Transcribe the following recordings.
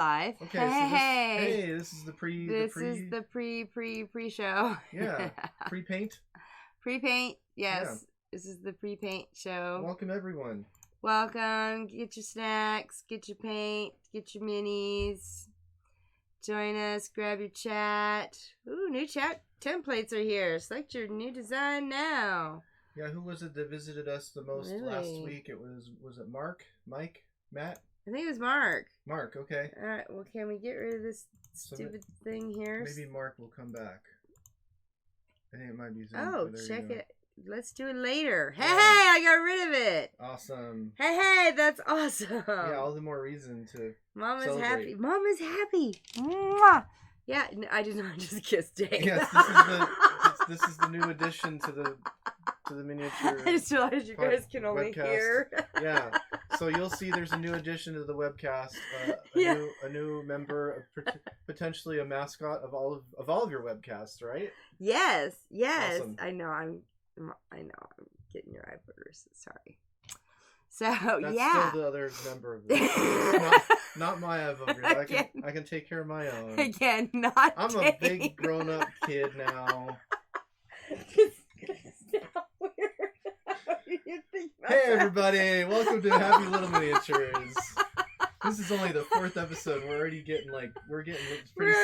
Live. Okay, Hey, this is the pre. This is the pre-show. Yeah, pre-paint. Pre-paint. Yes, Yeah. This is the pre-paint show. Welcome everyone. Welcome. Get your snacks. Get your paint. Get your minis. Join us. Grab your chat. Ooh, new chat templates are here. Select your new design now. Yeah, who was it that visited us the most last week? It was it Mark, Mike, Matt? I think it was Mark. Mark, okay. All right. Well, can we get rid of this stupid thing here? Maybe Mark will come back. I think it might be. Check it. Let's do it later. Hey, I got rid of it. Awesome. Hey, that's awesome. Yeah, all the more reason to Mama's celebrate. happy. Mama's happy. Mwah. Yeah, I did not just kiss Dave. Yes, this is the new addition to the miniature. I just realized you guys can only webcast. hear. Yeah, so you'll see there's a new addition to the webcast. A new member, potentially a mascot of all of your webcasts, right? Yes. Awesome. I know. I'm getting your eyeballs. Sorry. So That's still the other member of this. not my iVoter. I can take care of my own. Again, I'm a big grown up kid now. Hey everybody, welcome to Happy Little Miniatures. This is only the 4th episode. We're already getting pretty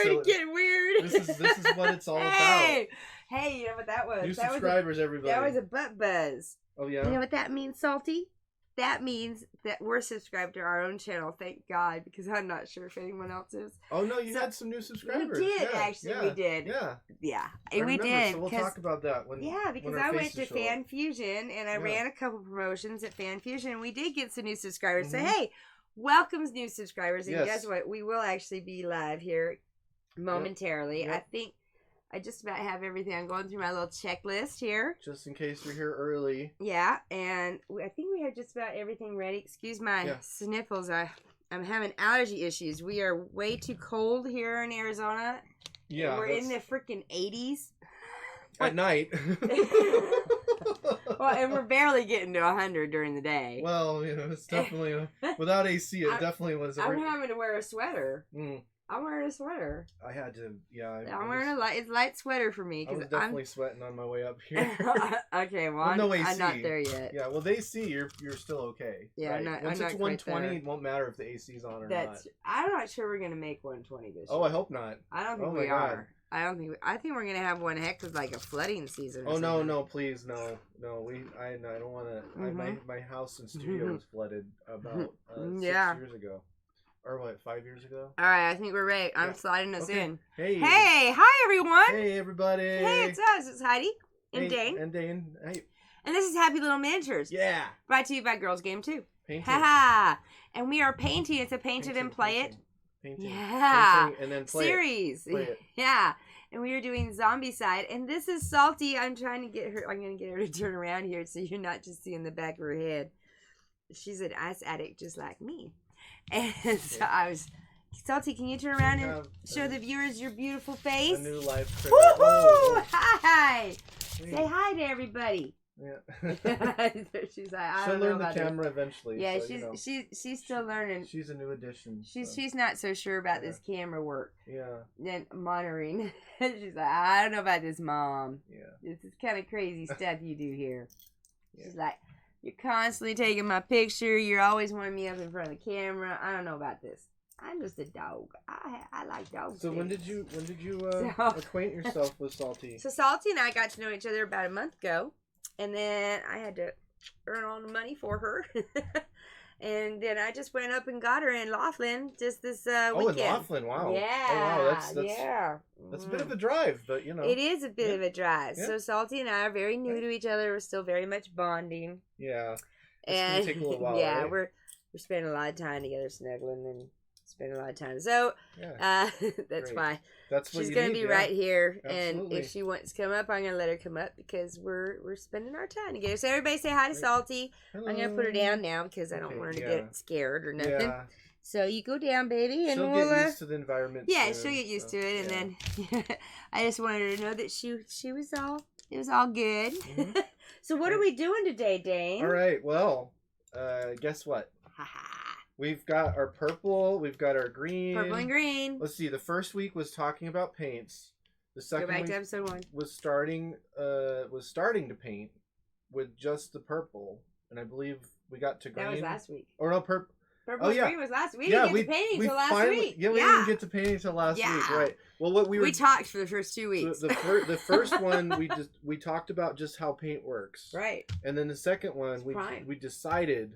silly. Getting weird. This is what it's all about. Hey, you know what that was? New subscribers, everybody. That was a butt buzz. Oh yeah. You know what that means, Salty? That means that we're subscribed to our own channel. Thank God, because I'm not sure if anyone else is. Oh no, you had some new subscribers. We did actually. We did. Yeah. We did. So we'll talk about that when. Yeah, because when I went to Fan Fusion and I ran a couple promotions at Fan Fusion, and we did get some new subscribers. So hey, welcomes new subscribers, and guess what? We will actually be live here momentarily. Yep. I think I just about have everything. I'm going through my little checklist here. Just in case you're here early. Yeah, and I think we have just about everything ready. Excuse my sniffles. I'm having allergy issues. We are way too cold here in Arizona. Yeah. We're in the freaking 80s. At night. Well, and we're barely getting to 100 during the day. Well, it's definitely, without AC, it definitely was. I'm having to wear a sweater. Mm. I'm wearing a sweater. I had to, I'm wearing a light sweater for me. I was definitely sweating on my way up here. Okay, well, I'm not there yet. Yeah, well, the AC, you're still okay. Yeah, right? Once it's 120, it won't matter if the AC's on or not. I'm not sure we're gonna make 120 this year. Oh, I hope not. I don't think we are. I think we're gonna have one heck of like a flooding season. Oh no, please no. I don't want to. My house and studio was flooded about 6 years ago. Or what, 5 years ago? All right, I think we're ready. I'm sliding us in. Hey, hi everyone. Hey everybody. Hey, it's us. It's Heidi and Dane. Hey. And this is Happy Little Miniatures. Yeah. Brought to you by GirlzgameToo. Painting. Haha. And we are painting. It's a painted and play it. Painting. Yeah. Painting and then play series. Play it. Yeah. And we are doing Zombicide. And this is Salty. I'm trying to get her. I'm going to get her to turn around here so you're not just seeing the back of her head. She's an ice addict just like me. And so I was, Salty, can you turn around and show the viewers your beautiful face? A new live critter. Woohoo! Oh. Hi! Hey. Say hi to everybody. Yeah. She's like, I She'll don't know learn the about camera this. eventually. Yeah, so, she's still learning. She's a new addition. She's not so sure about this camera work. Yeah. Then monitoring. She's like, I don't know about this, Mom. Yeah. This is kind of crazy stuff you do here. She's like, you're constantly taking my picture. You're always wanting me up in front of the camera. I don't know about this. I'm just a dog. I like dogs. So when did you acquaint yourself with Salty? So Salty and I got to know each other about a month ago, and then I had to earn all the money for her. And then I just went up and got her in Laughlin just this weekend. Oh, in Laughlin, wow. Yeah. Oh, wow, that's a bit of a drive, but It is a bit of a drive. Yeah. So Salty and I are very new to each other. We're still very much bonding. Yeah. And it's gonna take a little while, yeah, right? we're spending a lot of time together snuggling and spending a lot of time. So that's why that's what she's gonna be right here. Absolutely. And if she wants to come up, I'm gonna let her come up because we're spending our time together. So everybody say hi to Salty. Hello. I'm gonna put her down now because I don't want her to get scared or nothing. Yeah. So you go down, baby, and she'll we'll get used to the environment. Yeah, soon, she'll get used to it, yeah. and then I just wanted her to know that she was all good. Mm-hmm. So what are we doing today, Dane? All right. Well, guess what? We've got our purple. We've got our green. Purple and green. Let's see. The first week was talking about paints. The second Go back week to episode 1. was starting to paint with just the purple, and I believe we got to green. That was last week. Or no, purple. Purple and green was last week. We Yeah, didn't get to painting until last week. Yeah, we didn't get to painting until last week, right? Well, what we talked for the first 2 weeks. So the first one we talked about just how paint works, right? And then the second one we decided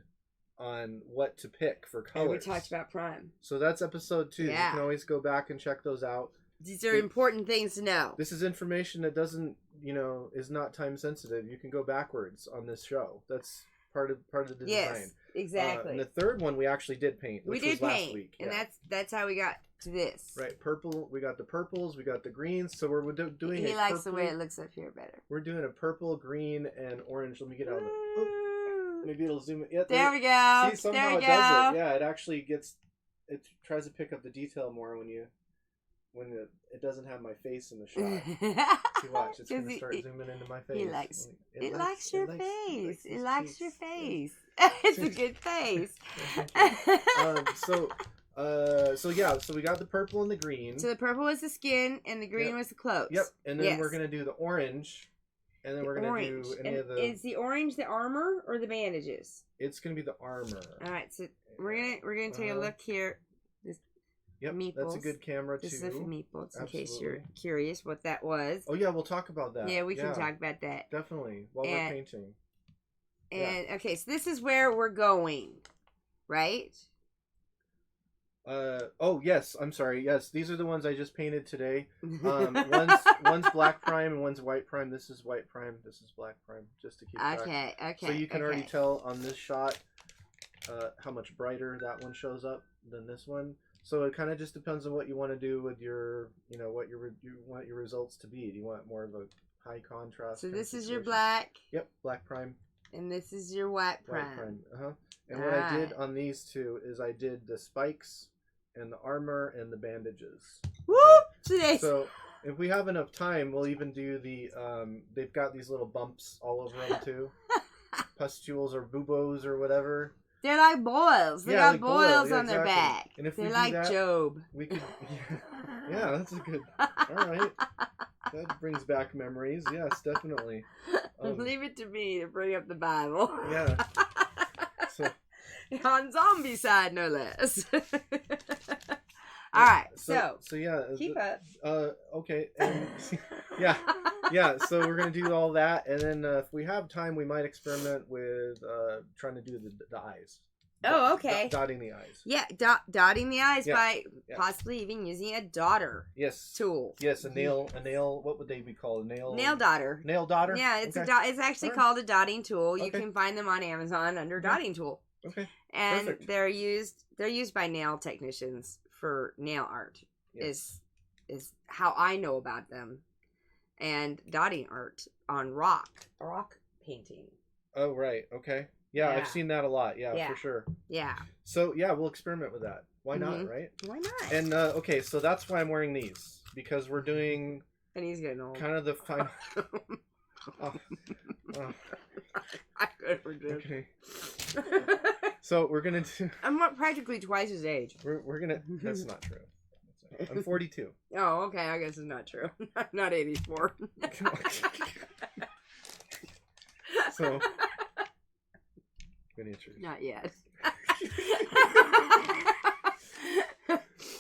on what to pick for colors. And we talked about prime. So that's episode 2. Yeah. You can always go back and check those out. These are important things to know. This is information that doesn't, is not time sensitive. You can go backwards on this show. That's part of the design. Yes, exactly. And the third one we actually did paint. Which was last week. And that's how we got to this. Right, purple. We got the purples. We got the greens. So we're doing. He likes the way it looks up here better. We're doing a purple, green, and orange. Let me get out of it. Oh, maybe it'll zoom in. Yeah, there we go. See, somehow it does it. Yeah, it actually gets. It tries to pick up the detail more when it doesn't have my face in the shot. See, watch. It's going to start zooming into my face. It likes your face. It likes your face. It's a good face. So we got the purple and the green. So the purple was the skin and the green was the clothes. Yep. And then we're going to do the do and then we're going to do any of the... Is the orange the armor or the bandages? It's going to be the armor. All right. So we're going to take a look here. Yep, meeples. That's a good camera, too. This is for meeples, in case you're curious what that was. Oh, yeah, we'll talk about that. Yeah, we can talk about that. Definitely, while we're painting. And, okay, so this is where we're going, right? Oh, yes, I'm sorry. Yes, these are the ones I just painted today. One's black prime and one's white prime. This is white prime. This is black prime, just to keep track. Okay. So you can already tell on this shot how much brighter that one shows up than this one. So it kind of just depends on what you want to do with your, what you want your results to be. Do you want more of a high contrast? So this is your black. Yep, black prime. And this is your white prime. White prime. And what I did on these two is I did the spikes and the armor and the bandages. Woo! Today. So if we have enough time, we'll even do the. They've got these little bumps all over them too, pustules or buboes or whatever. They're like boils. They got boils on their back. And if they're we like that, Job. We could. Yeah, that's a good. All right. That brings back memories. Yes, definitely. Leave it to me to bring up the Bible. Yeah. So, on zombicide, no less. All right. So yeah. Keep up. Okay. And, yeah. So we're gonna do all that, and then if we have time, we might experiment with trying to do the eyes. Oh, okay. Dotting the eyes. Yeah, dotting the eyes by possibly even using a dotter. Yes. Tool. Yes, a nail. What would they be called? Nail dotter. Nail dotter. Yeah, it's it's actually called a dotting tool. You can find them on Amazon under dotting tool. Okay. And perfect. they're used by nail technicians for nail art. Yes. Is how I know about them. And dotting art on rock painting. Oh right. Okay. Yeah, I've seen that a lot. Yeah, for sure. Yeah. So, yeah, we'll experiment with that. Why not, right? Why not? And, okay, so that's why I'm wearing these. Because we're doing... And he's getting old. Kind of the final... I could forget. Okay. So, we're going to do... I'm practically twice his age. We're going to... That's not true. I'm 42. Oh, okay. I guess it's not true. I'm not 84. So... Not yet.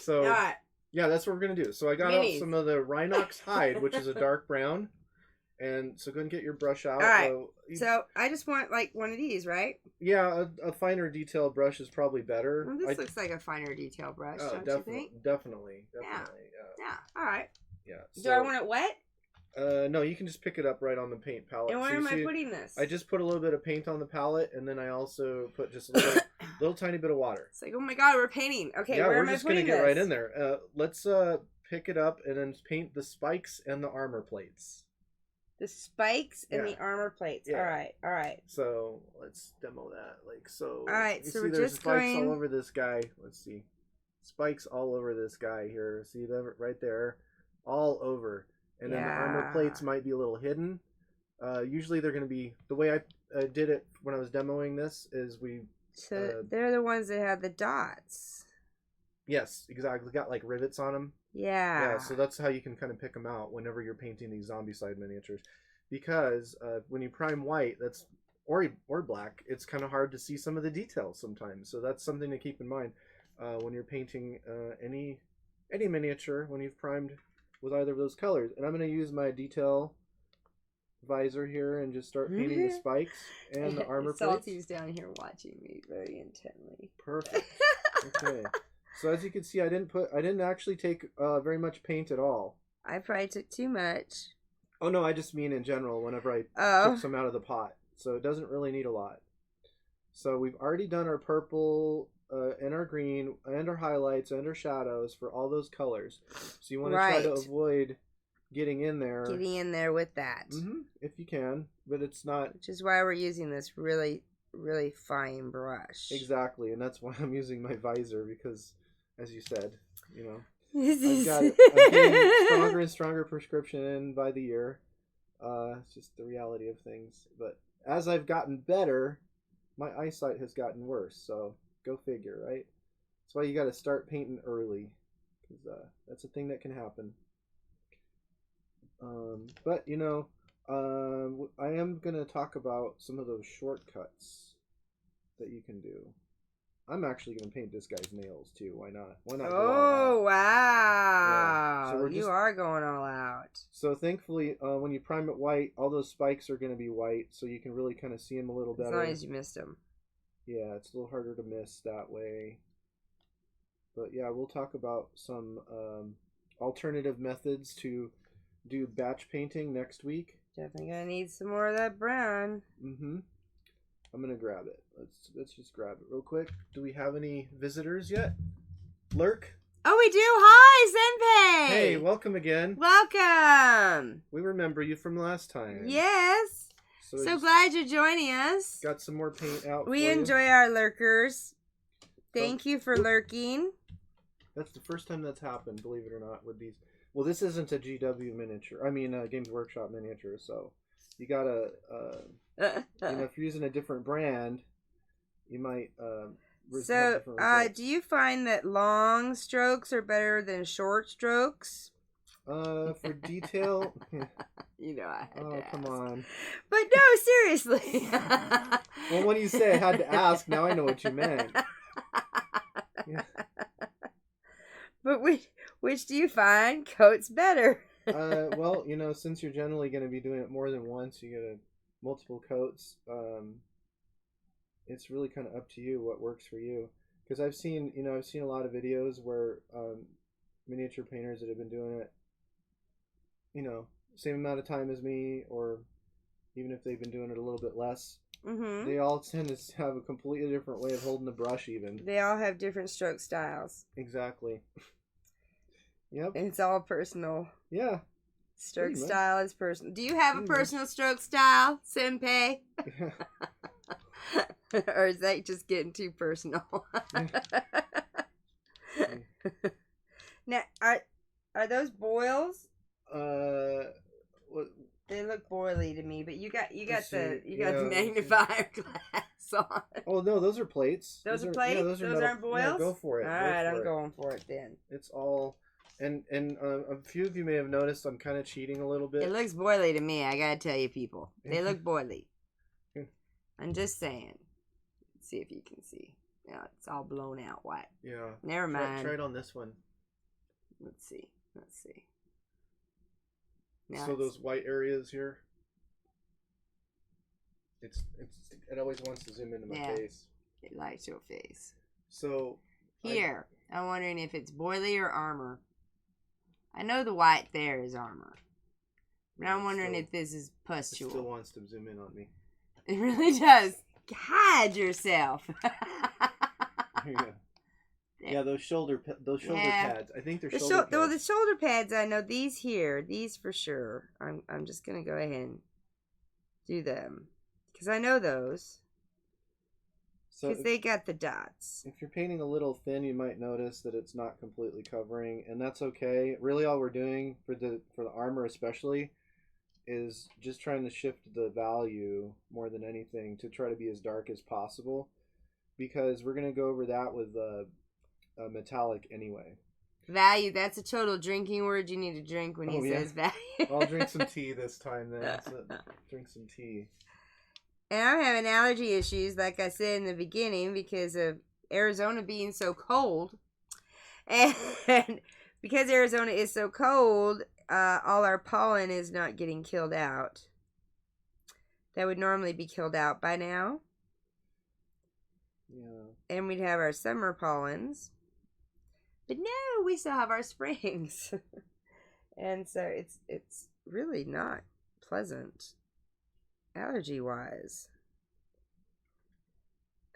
So yeah, that's what we're gonna do. So I got out some of the Rhinox hide, which is a dark brown, and so go and get your brush out. All right. So I just want like one of these, right? Yeah, a finer detail brush is probably better. Well, this looks like a finer detail brush, don't you think? Definitely. Yeah. All right. Yeah. So, do I want it wet? No, you can just pick it up right on the paint palette. And where am I putting this? I just put a little bit of paint on the palette, and then I also put just a little tiny bit of water. It's like, oh my god, we're painting. Okay, yeah, where am we're I just putting gonna get this? right in there. Let's pick it up and then paint the spikes and the armor plates. The spikes and the armor plates. Yeah. All right. So let's demo that. Like so. All right. So we're there's just spikes going all over this guy. Let's see. Spikes all over this guy here. See that right there, all over. And then the armor plates might be a little hidden. Usually they're going to be... The way I did it when I was demoing this is we So they're the ones that have the dots. Yes, exactly. Got like rivets on them. Yeah. Yeah, so that's how you can kind of pick them out whenever you're painting these zombicide miniatures. Because when you prime white, that's or black, it's kind of hard to see some of the details sometimes. So that's something to keep in mind when you're painting any miniature when you've primed with either of those colors. And I'm going to use my detail visor here and just start painting the spikes and the armor plates. Salty's down here watching me very intently. Perfect. Okay. So as you can see, I didn't actually take very much paint at all. I probably took too much. Oh no, I just mean in general whenever I took some out of the pot. So it doesn't really need a lot. So we've already done our purple and our green and our highlights and our shadows for all those colors. So you want to try to avoid getting in there. Getting in there with that. If you can, but it's not. Which is why we're using this really, really fine brush. Exactly, and that's why I'm using my visor because, as you said, you know, I'm getting stronger and stronger prescription by the year. It's just the reality of things. But as I've gotten better, my eyesight has gotten worse. So go figure, right? That's why you got to start painting early, because that's a thing that can happen. But you know, I am gonna talk about some of those shortcuts that you can do. I'm actually gonna paint this guy's nails too. Why not? Why not? Oh wow! Yeah. So you are going all out. So thankfully, when you prime it white, all those spikes are gonna be white, so you can really kind of see them a little better. As long as you missed them. Yeah, it's a little harder to miss that way. But yeah, we'll talk about some alternative methods to do batch painting next week. Definitely gonna need some more of that brown. I'm gonna grab it. Let's just grab it real quick. Do we have any visitors yet? Lurk? Oh, we do. Hi, Senpei. Hey, welcome again. Welcome. We remember you from last time. Yes. So glad you're joining us. Got some more paint out. We enjoy our lurkers. Thank you for lurking. That's the first time that's happened, believe it or not, with these. Well, this isn't a GW miniature. I mean, Games Workshop miniature. So you gotta, you know, if you're using a different brand, you might. So, do you find that long strokes are better than short strokes? For detail. You know, I had to ask. Come on. But no, seriously. Well, when you say I had to ask, now I know what you meant. Yeah. But which do you find coats better? Well, you know, since you're generally going to be doing it more than once, you get multiple coats. It's really kind of up to you what works for you. Because I've seen a lot of videos where miniature painters that have been doing it, you know, same amount of time as me, or even if they've been doing it a little bit less, they all tend to have a completely different way of holding the brush even. They all have different stroke styles. Exactly. Yep. And it's all personal. Yeah. Stroke style is personal. Do you have a personal stroke style, Senpei? Yeah. Or is that just getting too personal? Now, are those boils? What? They look boily to me, but you got the magnifier glass on. Oh no, those are plates. Those are plates. Yeah, those aren't boils. Yeah, go for it. All right, I'm going for it then. It's all, and a few of you may have noticed I'm kind of cheating a little bit. It looks boily to me. I gotta tell you, people, they look boily. I'm just saying. Let's see if you can see. Yeah, it's all blown out white. Yeah. Never mind. Try it on this one. Let's see. Now so those white areas here. It always wants to zoom into my face. It likes your face. So here, I'm wondering if it's boily or armor. I know the white there is armor, but I'm wondering if this is pustule. It still wants to zoom in on me. It really does. Hide yourself. Yeah, those shoulder pads. I think they're shoulder pads. Well, the shoulder pads, I know these here. These for sure. I'm just gonna go ahead and do them because I know those. Because they got the dots. If you're painting a little thin, you might notice that it's not completely covering, and that's okay. Really, all we're doing for the armor, especially, is just trying to shift the value more than anything to try to be as dark as possible. because we're gonna go over that with metallic anyway. Value, that's a total drinking word you need to drink when he says value. I'll drink some tea this time then. So, drink some tea. And I'm having allergy issues, like I said in the beginning, because of Arizona being so cold. And because Arizona is so cold, all our pollen is not getting killed out. That would normally be killed out by now. Yeah. And we'd have our summer pollens. But no, we still have our springs. And so it's really not pleasant allergy-wise.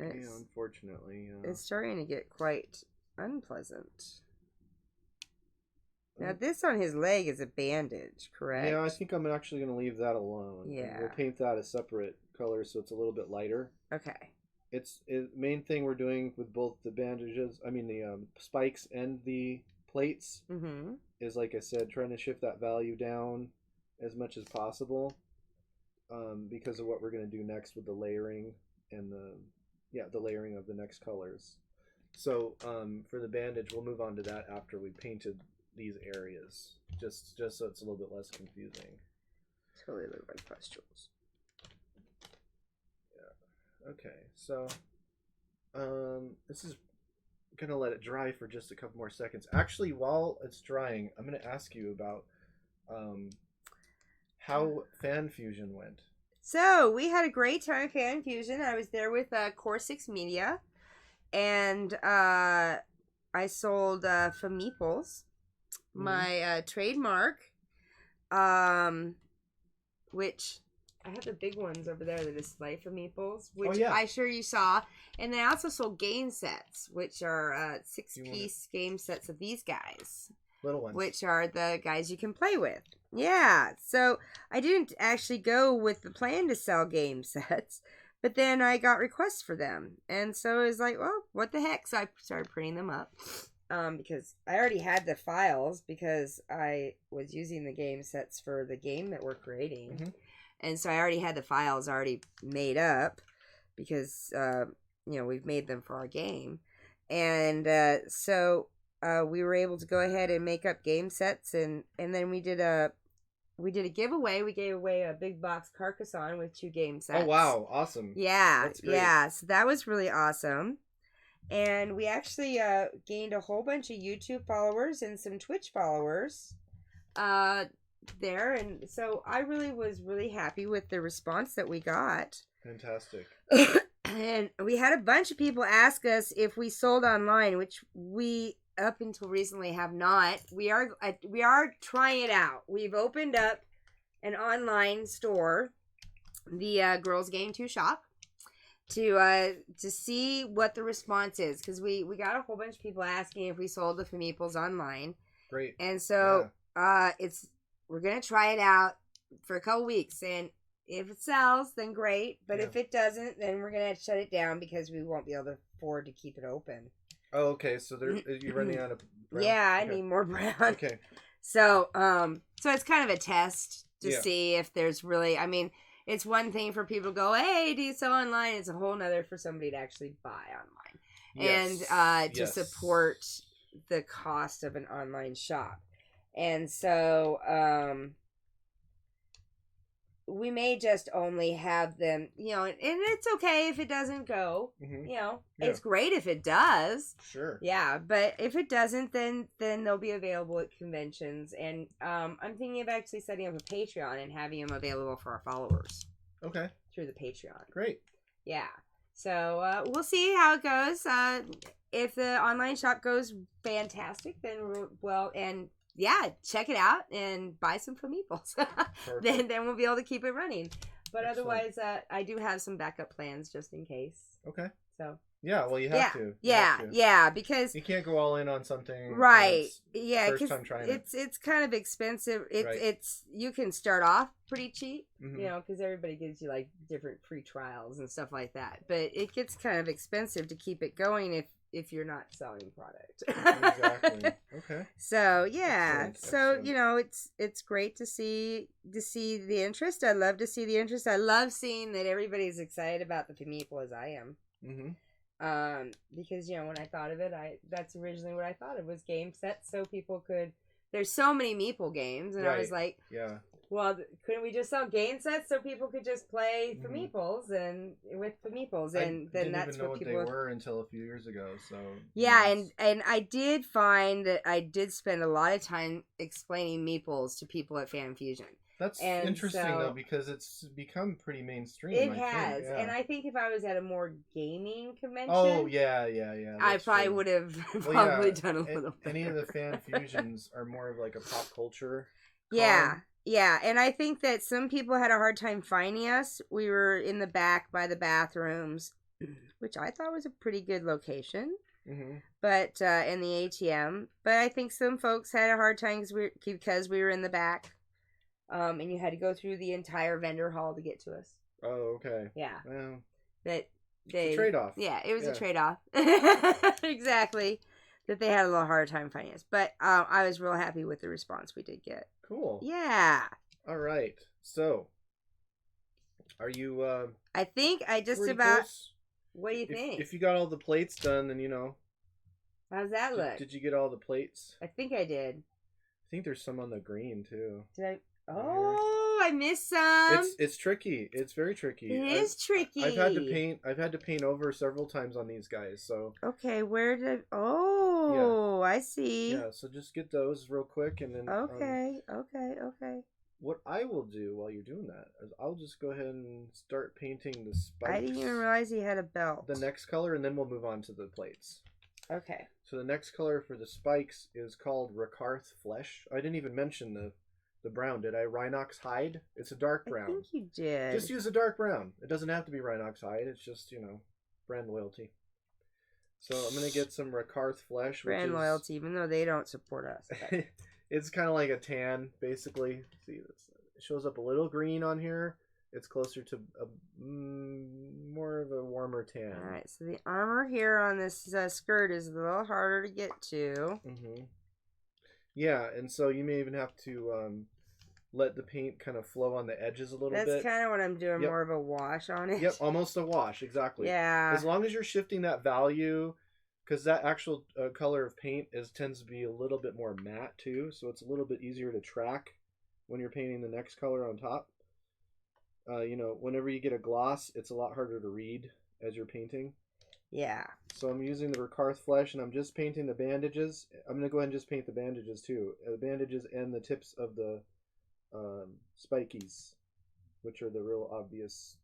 Yeah, unfortunately. It's starting to get quite unpleasant. Now, this on his leg is a bandage, correct? Yeah, I think I'm actually going to leave that alone. Yeah. We'll paint that a separate color so it's a little bit lighter. Okay. Main thing we're doing with both the bandages, the spikes and the plates, is, like I said, trying to shift that value down as much as possible, because of what we're going to do next with the layering and the layering of the next colors. So for the bandage, we'll move on to that after we painted these areas, just so it's a little bit less confusing. Totally look like pustules. Okay, so this is gonna let it dry for just a couple more seconds. Actually, while it's drying, I'm gonna ask you about how Fan Fusion went. So we had a great time at Fan Fusion. I was there with Core 6 Media, and I sold Fameeples, my trademark, which I have the big ones over there, the display for meeples, which I'm sure you saw. And then I also sold game sets, which are 6-piece game sets of these guys. Little ones. Which are the guys you can play with. Yeah. So I didn't actually go with the plan to sell game sets, but then I got requests for them. And so I was like, well, what the heck? So I started printing them up. Because I already had the files because I was using the game sets for the game that we're creating. And so I already had the files already made up because, we've made them for our game. And so we were able to go ahead and make up game sets. And then we did a giveaway. We gave away a big box Carcassonne with 2 game sets. Oh, wow. Awesome. Yeah. That's great. Yeah. So that was really awesome. And we actually gained a whole bunch of YouTube followers and some Twitch followers there. And so I was really happy with the response that we got. Fantastic. And we had a bunch of people ask us if we sold online, which we, up until recently, have not. We are trying it out. We've opened up an online store, the GirlzgameToo shop, to see what the response is, because we got a whole bunch of people asking if we sold the Fameeples online. Great. And so we're gonna try it out for a couple weeks, and if it sells, then great. But if it doesn't, then we're gonna shut it down because we won't be able to afford to keep it open. Oh, okay. So you're running out of brown? Yeah, I need more brown. Okay. So so it's kind of a test to see if there's really. I mean, it's one thing for people to go, hey, do you sell online? It's a whole nother for somebody to actually buy online. And to support the cost of an online shop. And so we may just only have them, and it's okay if it doesn't go. It's great if it does. Sure. Yeah, but if it doesn't, then they'll be available at conventions. And I'm thinking of actually setting up a Patreon and having them available for our followers. Okay. Through the Patreon. Great. Yeah. So we'll see how it goes. If the online shop goes fantastic, then check it out and buy some Fameeples. then we'll be able to keep it running. But otherwise, I do have some backup plans just in case. Okay. So. Yeah, well, you have to. Yeah, because you can't go all in on something. Right. Yeah, because it's kind of expensive. It's you can start off pretty cheap, because everybody gives you like different free trials and stuff like that. But it gets kind of expensive to keep it going if you're not selling product. Exactly. Okay. So it's great to see the interest. I love to see the interest. I love seeing that everybody's excited about the Fameeple as I am. Because when I thought of it, that's originally what I thought it was, game sets so people could. There's so many Meeple games, and I was like, yeah. Well, couldn't we just sell game sets so people could just play for Meeples and with the Meeples, and then that's what people they were until a few years ago. So yeah, and I did find that I did spend a lot of time explaining Meeples to people at Fan Fusion. That's interesting though, because it's become pretty mainstream. It has, and I think if I was at a more gaming convention, I probably would have probably done a little. Any of the Fan Fusions are more of like a pop culture. Yeah, and I think that some people had a hard time finding us. We were in the back by the bathrooms, which I thought was a pretty good location. But in the ATM, but I think some folks had a hard time because we were in the back. And you had to go through the entire vendor hall to get to us. Oh, okay. Yeah. Well, it's a trade-off. Yeah, it was a trade-off. Exactly. That they had a little hard time finding us. But I was real happy with the response we did get. Cool. Yeah. All right. So, are you... I think I just about... Close? What do you think? If you got all the plates done, then How's that look? Did you get all the plates? I think I did. I think there's some on the green, too. Did I... Oh, I missed some. It's tricky. It's very tricky. It is tricky. I've had to paint over several times on these guys. So okay, where did? Oh, yeah. I see. Yeah, so just get those real quick, and then okay. What I will do while you're doing that is I'll just go ahead and start painting the spikes. I didn't even realize he had a belt. The next color, and then we'll move on to the plates. Okay. So the next color for the spikes is called Rakarth Flesh. I didn't even mention the brown, did I? Rhinox Hide. It's a dark brown. I think you did. Just use a dark brown. It doesn't have to be Rhinox Hide. It's just, brand loyalty. So I'm going to get some Rakarth Flesh. Brand loyalty, even though they don't support us. It's kind of like a tan, basically. See, it shows up a little green on here. It's closer to more of a warmer tan. All right, so the armor here on this skirt is a little harder to get to. Yeah, and so you may even have to let the paint kind of flow on the edges a little bit. That's kind of what I'm doing, more of a wash on it. Yep, almost a wash, exactly. Yeah. As long as you're shifting that value, because that actual color of paint tends to be a little bit more matte too, so it's a little bit easier to track when you're painting the next color on top. Whenever you get a gloss, it's a lot harder to read as you're painting. Yeah. So I'm using the Rakarth Flesh, and I'm just painting the bandages. I'm going to go ahead and just paint the bandages too. The bandages and the tips of the spikies, which are the real obvious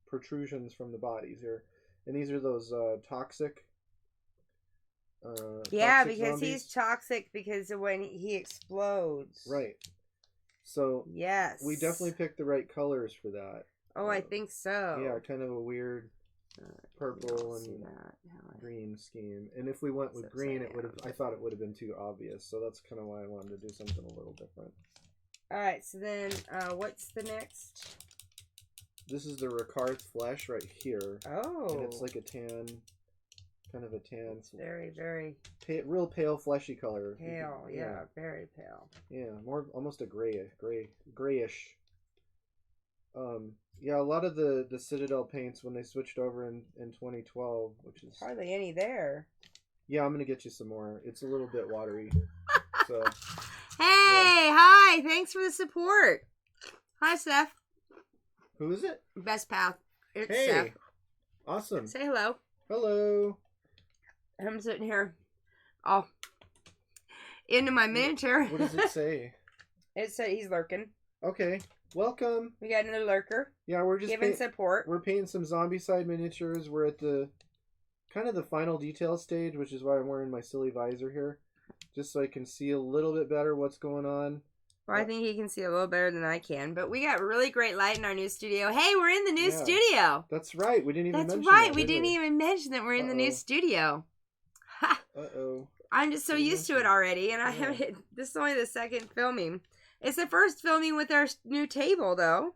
protrusions from the bodies here. And these are those toxic yeah, toxic because zombies. he's toxic because of when he explodes. Right. So yes, we definitely picked the right colors for that. Oh, I think so. Yeah, kind of a weird purple and green scheme. And if we went with green, I thought it would have been too obvious. So that's kind of why I wanted to do something a little different. All right, so then what's the next? This is the Rakarth Flesh right here. Oh. And it's like a tan, kind of a tan. Very, very... real pale, fleshy color. Pale, yeah, very pale. Yeah, almost a grayish. Yeah, a lot of the Citadel paints when they switched over in 2012, which is... Hardly any there. Yeah, I'm going to get you some more. It's a little bit watery. So... Hey, hi! Thanks for the support. Hi, Steph. Who is it? Best pal. It's hey. Steph. Awesome. Say hello. Hello. I'm sitting here. Into my miniature. What does it say? It said he's lurking. Okay. Welcome. We got another lurker. Yeah, we're just giving support. We're painting some zombicide miniatures. We're at the kind of the final detail stage, which is why I'm wearing my silly visor here, just so I can see a little bit better what's going on. Well, I think he can see a little better than I can, but we got really great light in our new studio. Hey, we're in the new studio. That's right. We didn't even mention that. That's right. We didn't even mention that we're in the new studio. Ha! Uh-oh. I'm just so used to it already, and I haven't. This is only the second filming. It's the first filming with our new table, though.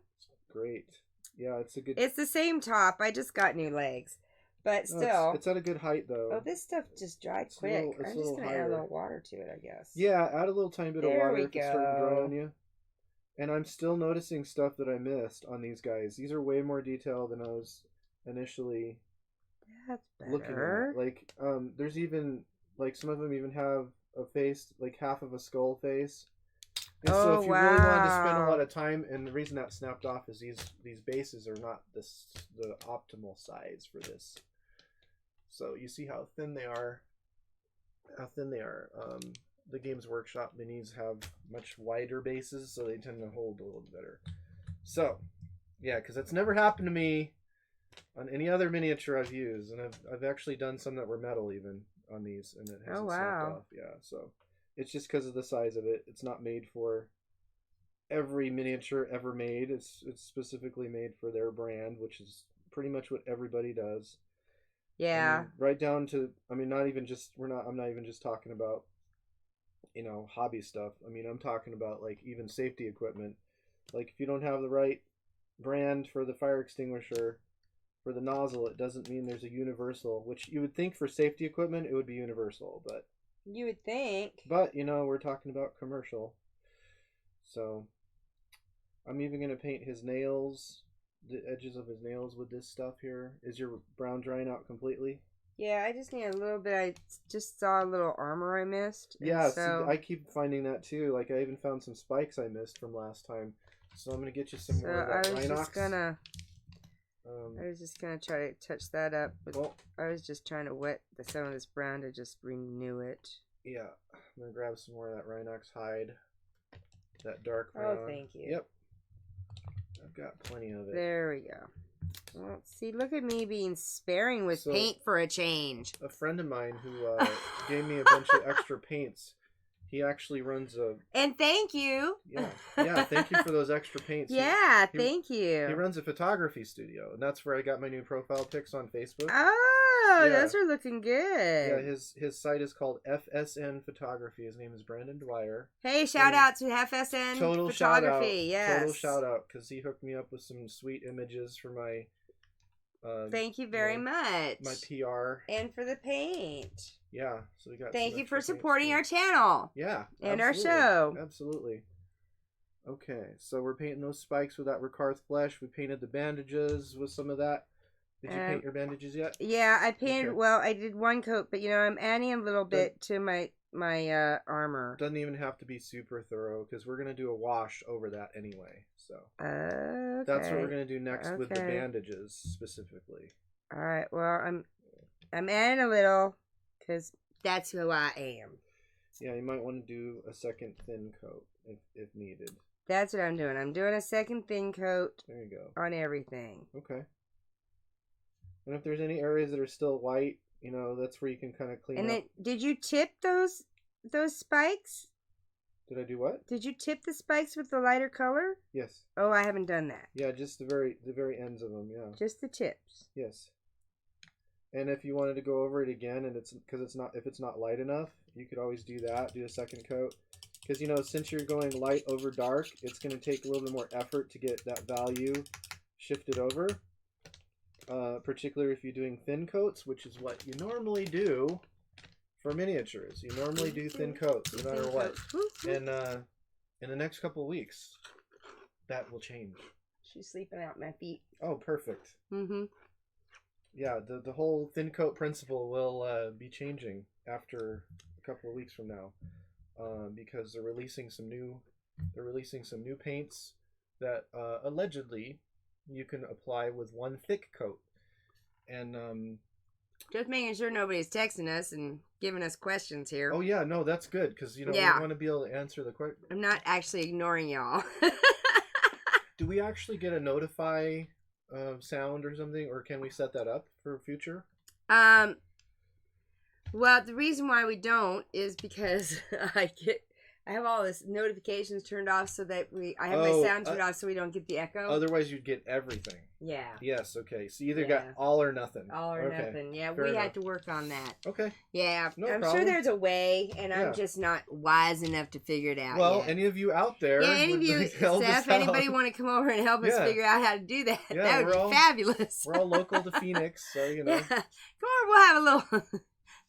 Great. Yeah, it's a good... It's the same top. I just got new legs. But still... It's at a good height, though. Oh, this stuff just dried quick. I'm just going to add a little water to it, I guess. Yeah, add a little tiny bit of water if it's starting to dry on you. And I'm still noticing stuff that I missed on these guys. These are way more detailed than I was initially That's looking better. at. Like, there's even, like, some of them even have a face, like half of a skull face. And so if you really wanted to spend a lot of time, and the reason that snapped off is these bases are not the optimal size for this. So you see how thin they are. The Games Workshop minis have much wider bases, so they tend to hold a little better. So, yeah, because that's never happened to me on any other miniature I've used, and I've actually done some that were metal even on these, and it hasn't snapped off. Yeah, so it's just because of the size of it. It's not made for every miniature ever made. It's specifically made for their brand, which is pretty much what everybody does. Yeah. I mean, right down to, I mean, I'm not even just talking about, hobby stuff. I mean, I'm talking about, like, even safety equipment. Like, if you don't have the right brand for the fire extinguisher, for the nozzle, it doesn't mean there's a universal, which you would think for safety equipment it would be universal, but you would think. But we're talking about commercial. So I'm even gonna paint his nails, the edges of his nails with this stuff here. Is your brown drying out completely? Yeah, I just need a little bit. I just saw a little armor I missed. Yeah, so... see, I keep finding that too. Like, I even found some spikes I missed from last time. So I'm gonna get you some more of that Rhinox. I was just gonna try to touch that up. But I was just trying to wet some of this brown to just renew it. Yeah, I'm gonna grab some more of that Rhinox hide. That dark brown. Oh, thank you. Yep. I've got plenty of it. There we go. Well, see, look at me being sparing with paint for a change. A friend of mine who gave me a bunch of extra paints. He actually runs a... And thank you. Yeah, thank you for those extra paints. Yeah, thank you. He runs a photography studio, and that's where I got my new profile pics on Facebook. Oh, those are looking good. Yeah, his site is called FSN Photography. His name is Brandon Dwyer. Hey, shout out to FSN Total Photography. Shout out. Yes. Total shout out, because he hooked me up with some sweet images for my... thank you very much. My PR. And for the paint. Yeah, so we got. Thank you for supporting our channel. Yeah, and our show. Absolutely. Okay, so we're painting those spikes with that Ricard flesh. We painted the bandages with some of that. Did you paint your bandages yet? Yeah, I painted. Okay. Well, I did one coat, but I'm adding a little bit to my armor. Doesn't even have to be super thorough because we're gonna do a wash over that anyway. So okay. That's what we're gonna do next with the bandages specifically. All right. Well, I'm adding a little. Because that's who I am. Yeah, you might want to do a second thin coat if needed. That's what I'm doing. I'm doing a second thin coat. There you go. On everything. Okay. And if there's any areas that are still white, that's where you can kind of clean up. And then, did you tip those spikes? Did I do what? Did you tip the spikes with the lighter color? Yes. Oh, I haven't done that. Yeah, just the very ends of them. Yeah. Just the tips. Yes. And if you wanted to go over it again, and if it's not light enough, you could always do that. Do a second coat, because since you're going light over dark, it's going to take a little bit more effort to get that value shifted over. Particularly if you're doing thin coats, which is what you normally do for miniatures. You normally do thin coats, no matter what. And in the next couple of weeks, that will change. She's sleeping out my feet. Oh, perfect. Mm-hmm. Yeah, the whole thin coat principle will be changing after a couple of weeks from now, because they're releasing some new paints that allegedly you can apply with one thick coat, and just making sure nobody's texting us and giving us questions here. Oh yeah, no, that's good because we want to be able to answer the question. I'm not actually ignoring y'all. Do we actually get a notify sound or something, or can we set that up for future? Well, the reason why we don't is because I have all this notifications turned off so that I have my sound turned off so we don't get the echo. Otherwise, you'd get everything. Yeah. Yes. Okay. So you either got all or nothing. All or nothing. Yeah, we had to work on that. Okay. Yeah, no I'm problem. sure there's a way, and I'm just not wise enough to figure it out. Well, yet. Any of you out there? Yeah, any of you, Steph, anybody want to come over and help us figure out how to do that? Yeah, that would be fabulous. We're all local to Phoenix, so Yeah. Come over, we'll have a little.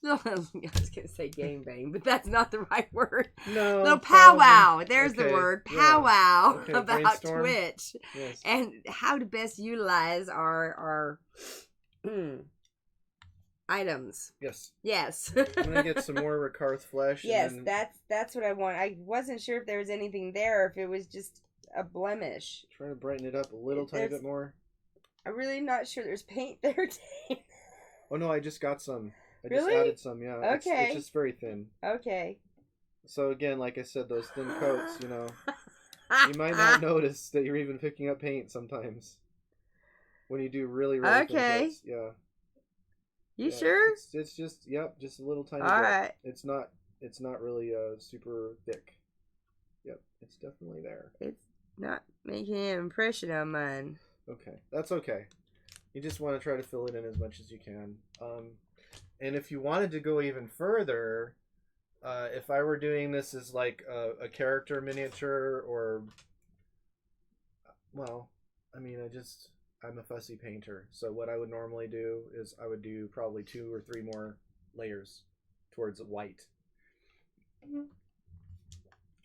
I was going to say game bang, but that's not the right word. No. Little powwow. There's the word. Powwow about brainstorm. Twitch. Yes. And how to best utilize our items. Yes. Yes. I'm gonna get some more Rakarth flesh. Yes, and then that's what I want. I wasn't sure if there was anything there, or if it was just a blemish. try to brighten it up a little tiny bit more. I'm really not sure there's paint there. Oh no, I just got some. I Really? just added some. Yeah. Okay. It's just very thin. Okay. So again, like I said, those thin coats, you know, you might not notice that you're even picking up paint sometimes when you do really thin coats. Yeah. You sure? It's just just a little tiny All bit. right. It's not really super thick. Yep, it's definitely there. It's not making an impression on mine. Okay, that's okay. You just want to try to fill it in as much as you can. And if you wanted to go even further, if I were doing this as like a character miniature, or, well, I mean, I'm a fussy painter. So what I would normally do is I would do probably 2 or 3 more layers towards white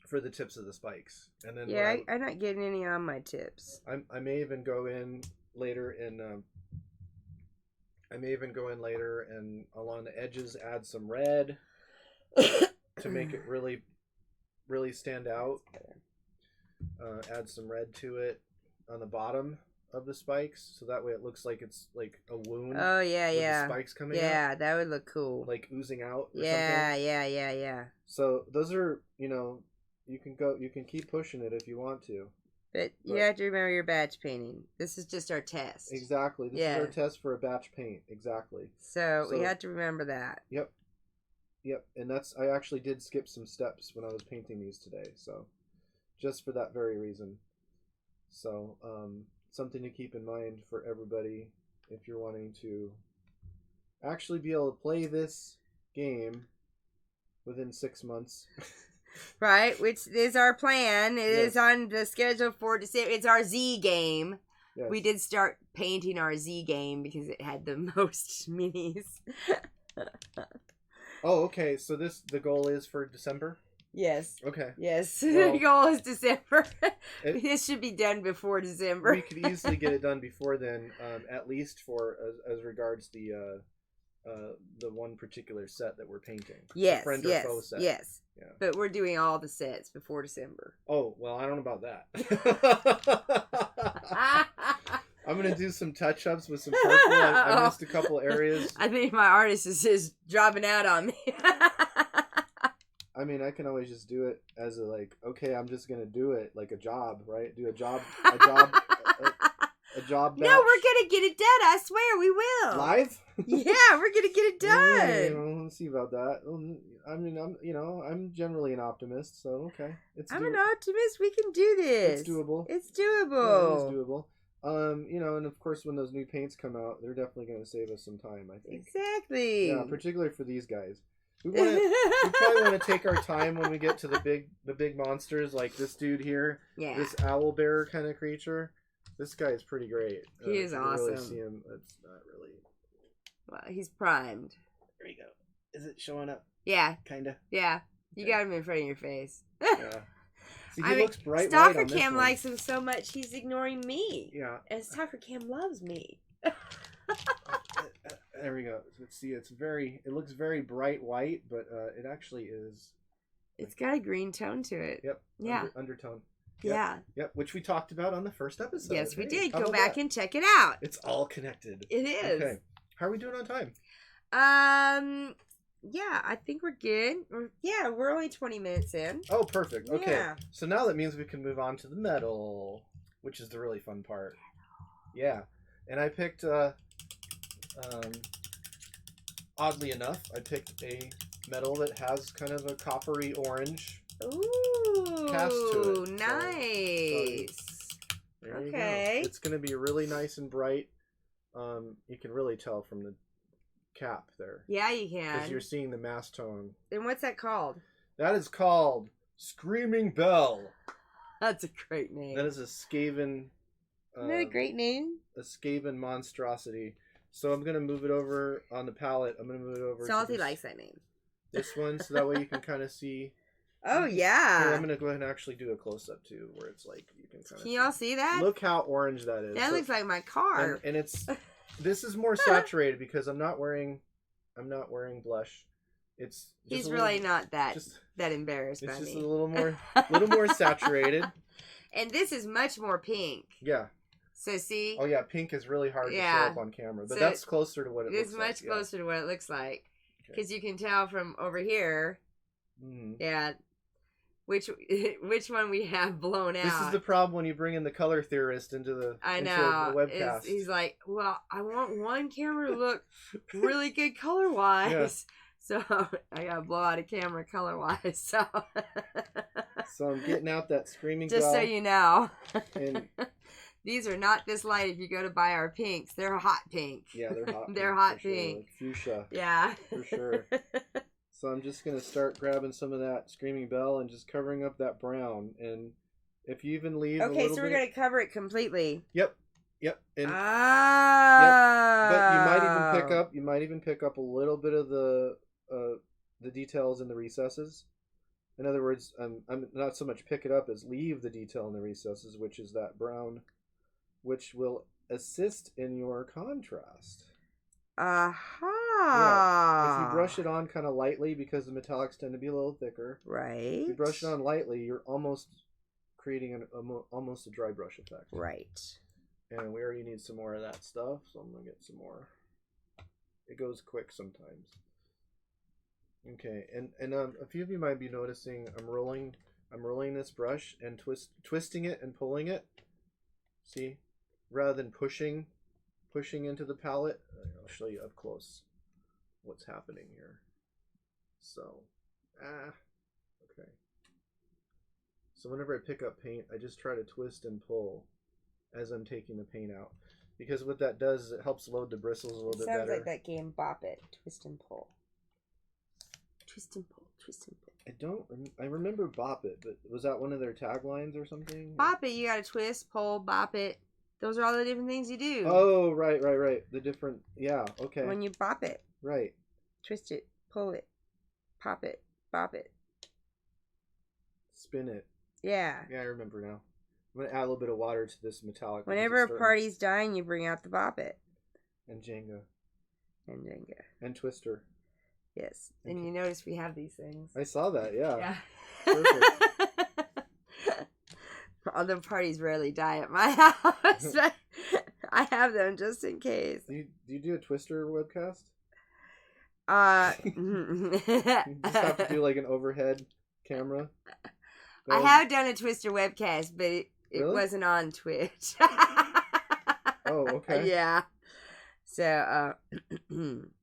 for the tips of the spikes. And then I'm not getting any on my tips. I may even go in later and along the edges add some red to make it really, really stand out. Add some red to it on the bottom of the spikes, so that way it looks like it's like a wound. Oh yeah, with yeah. the spikes coming out. Yeah, that would look cool. Like oozing out. Or yeah, something. yeah. So those are, you can keep pushing it if you want to. But you have to remember your batch painting. This is just our test. Exactly. This is our test for a batch paint. Exactly. So we have to remember that. Yep. And I actually did skip some steps when I was painting these today. So just for that very reason. So something to keep in mind for everybody if you're wanting to actually be able to play this game within 6 months. Right, which is our plan. It is on the schedule for December. It's our Z game. Yes. We did start painting our Z game because it had the most minis. Oh, okay. So the goal is for December? Yes. Okay. Yes. Well, the goal is December. This should be done before December. We could easily get it done before then, at least for as regards the one particular set that we're painting. Yes. Friend or foe set. Yes. Yeah. But we're doing all the sets before December. Oh, well, I don't know about that. I'm going to do some touch-ups with some purple. I missed a couple areas. I think my artist is dropping out on me. I mean, I can always just do it as okay, I'm just going to do it like a job, right? Do a job batch. No, we're going to get it done. I swear we will. Live? Yeah, we're going to get it done. Let's see about that. I mean, I'm generally an optimist, so okay. I'm an optimist. We can do this. It's doable. It's doable. Yeah, it is doable. And of course, when those new paints come out, they're definitely going to save us some time, I think. Exactly. Yeah, particularly for these guys. We probably want to take our time when we get to the big monsters, like this dude here. Yeah. This owl bear kind of creature. This guy is pretty great. He is awesome. Really see him. It's not really. Well, he's primed. There you go. Is it showing up? Yeah. Kinda. Yeah. You got him in front of your face. Yeah. See, he looks bright Stalker white on this Cam one. likes him so much he's ignoring me. Yeah. And Stalker Cam loves me. There we go. Let's see. It looks very bright white, but it actually is. It's got a green tone to it. Yep. Yeah. Undertone. Yep. Yeah. Yep. Which we talked about on the first episode. Yes, we did. Go back and check it out. It's all connected. It is. Okay. How are we doing on time? Yeah, I think we're good. We're only 20 minutes in. Oh, perfect. Okay. Yeah. So now that means we can move on to the metal, which is the really fun part. Yeah. And I picked, oddly enough, I picked a metal that has kind of a coppery orange cast to it. Nice. There you go. It's going to be really nice and bright. You can really tell from the cap there. Yeah, you can. Because you're seeing the mass tone. And what's that called? That is called Screaming Bell. That's a great name. That is a Skaven. Isn't that a great name? A Skaven monstrosity. So I'm going to move it over on the palette. I'm going to move it over. Salty likes that name. This one, so that way you can kind of see. Oh, yeah. Here, I'm going to go ahead and actually do a close-up, too, where it's like you can kind of. Can y'all see that? Look how orange that is. That looks like my car. And it's. This is more saturated because I'm not wearing wearing blush. It's just He's really not that just, embarrassed it's by just me. a little more saturated. And this is much more pink. Yeah. So see? Oh yeah, pink is really hard to show up on camera, but So that's closer to what it looks like. It's much closer to what it looks like. Okay. Because you can tell from over here, yeah, which one we have blown out. This is the problem when you bring in the color theorist into the webcast. He's like, well, I want one camera to look really good color wise. Yeah. So I gotta blow out a camera color wise. So I'm getting out that screaming just bell. So you know. And these are not this light. If you go to buy our pinks, they're hot pink. Yeah, they're hot. They're hot sure. pink. Like fuchsia. Yeah. For sure. So I'm just gonna start grabbing some of that screaming bell and just covering up that brown. And if you even leave a little so we're gonna cover it completely. Yep. And, But you might even pick up a little bit of the details in the recesses. In other words, I'm not so much pick it up as leave the detail in the recesses, which is that brown, which will assist in your contrast. Aha. Yeah. If you brush it on kind of lightly, because the metallics tend to be a little thicker. Right. If you brush it on lightly, you're almost creating almost a dry brush effect. Right. And we already need some more of that stuff, so I'm gonna get some more. It goes quick sometimes. Okay, and a few of you might be noticing I'm rolling this brush and twisting it and pulling it. See, rather than pushing into the palette. I'll show you up close what's happening here. So, okay. So whenever I pick up paint, I just try to twist and pull as I'm taking the paint out, because what that does is it helps load the bristles a little bit better. Sounds like that game Bop It, twist and pull. Twist and pull, twist and pull. I remember Bop It, but was that one of their taglines or something? Bop It, you gotta twist, pull, bop it. Those are all the different things you do. Oh, right. The different, yeah, okay. When you bop it. Right. Twist it, pull it, pop it, bop it. Spin it. Yeah. Yeah, I remember now. I'm going to add a little bit of water to this metallic. Whenever a party's dying, you bring out the Bop It. And Jenga. And Twister. Yes. And you notice we have these things. I saw that, yeah. Yeah. Perfect. Although parties rarely die at my house, but I have them just in case. Do you do a Twister webcast? You just have to do like an overhead camera. I have done a Twister webcast, but it Really? wasn't on Twitch. Oh, okay. Yeah. So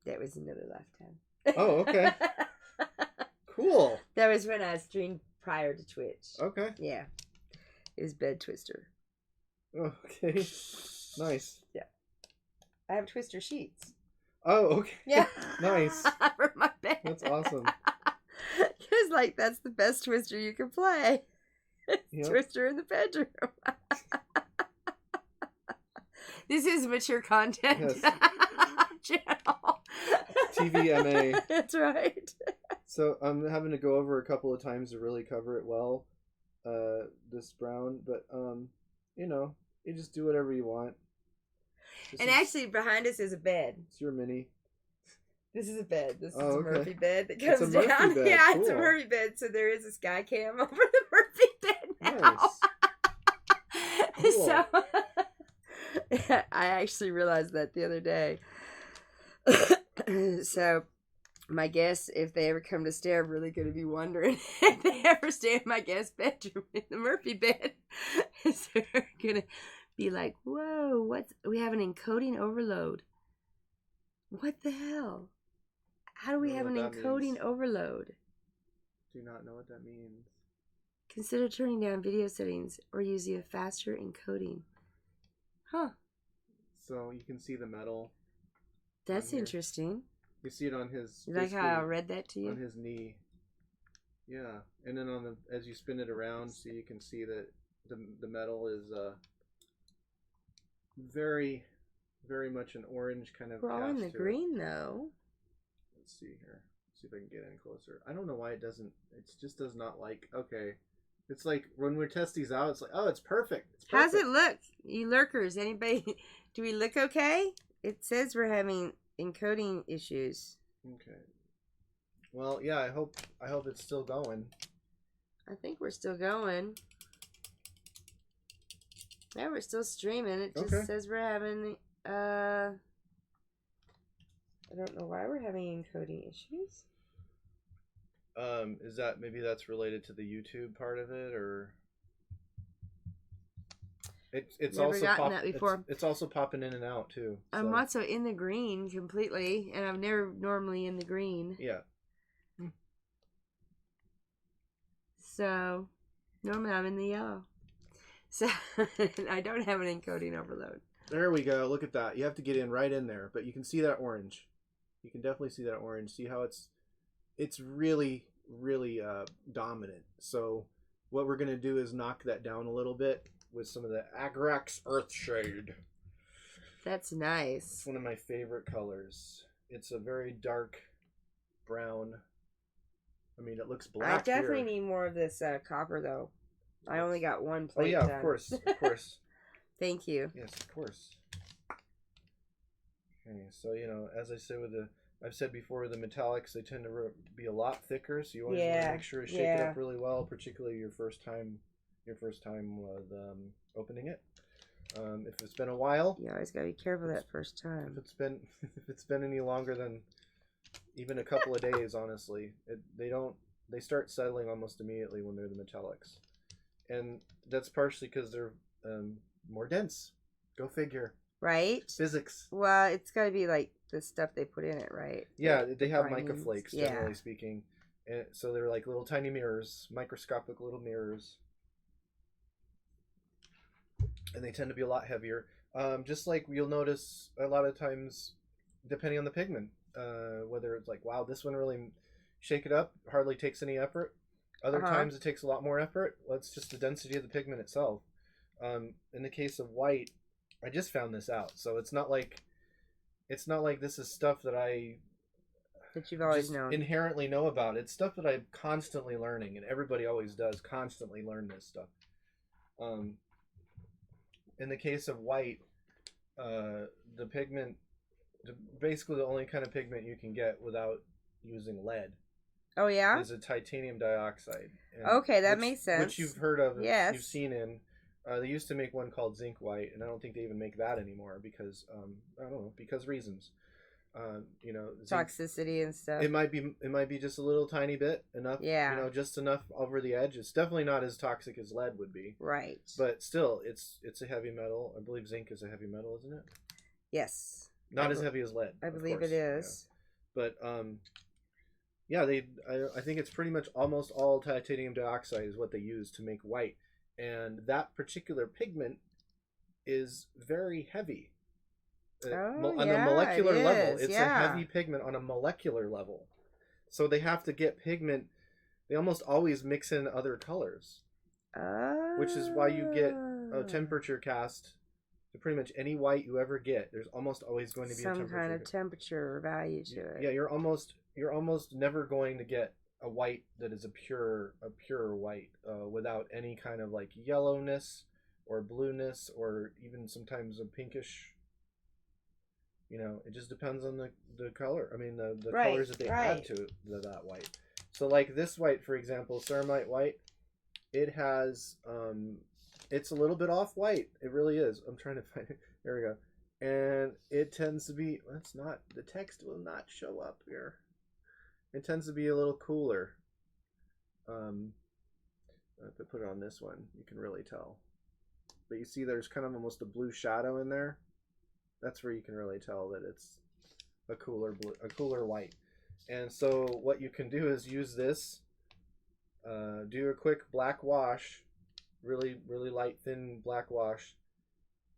that was another lifetime. Oh, okay. Cool. That was when I streamed prior to Twitch. Okay. Yeah. It was Bed Twister. Okay. Nice. Yeah. I have Twister sheets. Oh, okay. Yeah. Nice. For my bed. That's awesome. Because, like, that's the best Twister you can play. Yep. Twister in the bedroom. This is mature content. Yes. Channel. TVMA. That's right. So I'm having to go over a couple of times to really cover it well. This brown, but you just do whatever you want. Actually, behind us is a bed. It's your mini. This is a bed. This is a okay. Murphy bed that It's comes a Murphy down. bed. Yeah, Cool. it's a Murphy bed. So there is a sky cam over the Murphy bed now. Nice. Cool. So I actually realized that the other day. So my guests, if they ever come to stay, are really going to be wondering if they ever stay in my guest bedroom in the Murphy bed. So they're going to be like, whoa, we have an encoding overload. What the hell? How do we have an encoding overload? Do not know what that means. Consider turning down video settings or using a faster encoding. Huh. So you can see the metal. That's interesting. You see it on his. You like how I read that to you? On his knee. Yeah, and then as you spin it around, so you can see that the metal is very, very much an orange kind of. We're all in the green though. Let's see here. See if I can get in closer. I don't know why it doesn't. It just does not like. Okay, it's like when we test these out, it's like, oh, it's perfect. It's perfect. How's it look, you lurkers? Anybody? Do we look okay? It says we're having encoding issues. Okay. Well, yeah, I hope it's still going. I think we're still going. Yeah, we're still streaming. It just says we're having I don't know why we're having encoding issues. Is that maybe that's related to the YouTube part of it, or it's Never also gotten that before. It's also popping in and out too. So. I'm also in the green completely, and I'm never normally in the green. Yeah. So normally I'm in the yellow. So I don't have an encoding overload. There we go. Look at that. You have to get in right in there, but you can see that orange. You can definitely see that orange. See how it's really, really dominant. So what we're going to do is knock that down a little bit with some of the Agrax Earthshade. That's nice. It's one of my favorite colors. It's a very dark brown. I mean, it looks black. I definitely need more of this copper, though. I only got one plate. Oh, yeah, done. Of course. Of course. Thank you. Yes, of course. Okay, so, as I said I've said before, the metallics, they tend to be a lot thicker, so you always want to make sure to shake it up really well, particularly your first time with opening it. If it's been a while, you always gotta be careful that first time. If it's been any longer than even a couple of days, honestly, they start settling almost immediately when they're the metallics, and that's partially because they're more dense. Go figure. Right? Physics. Well, it's got to be like the stuff they put in it, right? Yeah, like they have mica flakes, generally speaking. And so they're like little tiny mirrors, microscopic little mirrors. And they tend to be a lot heavier. Just like you'll notice a lot of times, depending on the pigment, whether it's like, wow, this one really shake it up, hardly takes any effort. Other times it takes a lot more effort. Well, it's just the density of the pigment itself. In the case of white, I just found this out, so it's not like this is stuff that you've always known, inherently know about. It's stuff that I'm constantly learning, and everybody always does constantly learn this stuff. In the case of white, the pigment, basically the only kind of pigment you can get without using lead. Oh yeah, is a titanium dioxide. Okay, that makes sense. Which you've heard of, yes. You've seen in. They used to make one called zinc white, and I don't think they even make that anymore because I don't know, because reasons. Zinc, toxicity and stuff. It might be just a little tiny bit enough. Yeah. Just enough over the edge. It's definitely not as toxic as lead would be. Right. But still, it's a heavy metal. I believe zinc is a heavy metal, isn't it? Yes. Not as heavy as lead. I believe it is. Yeah. But yeah, I think it's pretty much almost all titanium dioxide is what they use to make white. And that particular pigment is very heavy. On a molecular level. It's a heavy pigment on a molecular level. So they have to get pigment. They almost always mix in other colors. Which is why you get a temperature cast to pretty much any white you ever get. There's almost always going to be some kind of temperature value to it. Yeah, you're almost never going to get a white that is a pure white without any kind of like yellowness or blueness or even sometimes a pinkish. It just depends on the color. I mean the colors that they add to that white. So like this white, for example, ceramite white, it has it's a little bit off white. It really is. I'm trying to find it. There we go. And it tends to be, the text will not show up here. It tends to be a little cooler. If I put it on this one, you can really tell. But you see there's kind of almost a blue shadow in there. That's where you can really tell that it's a cooler blue, a cooler white. And so what you can do is use this, do a quick black wash, really light thin black wash,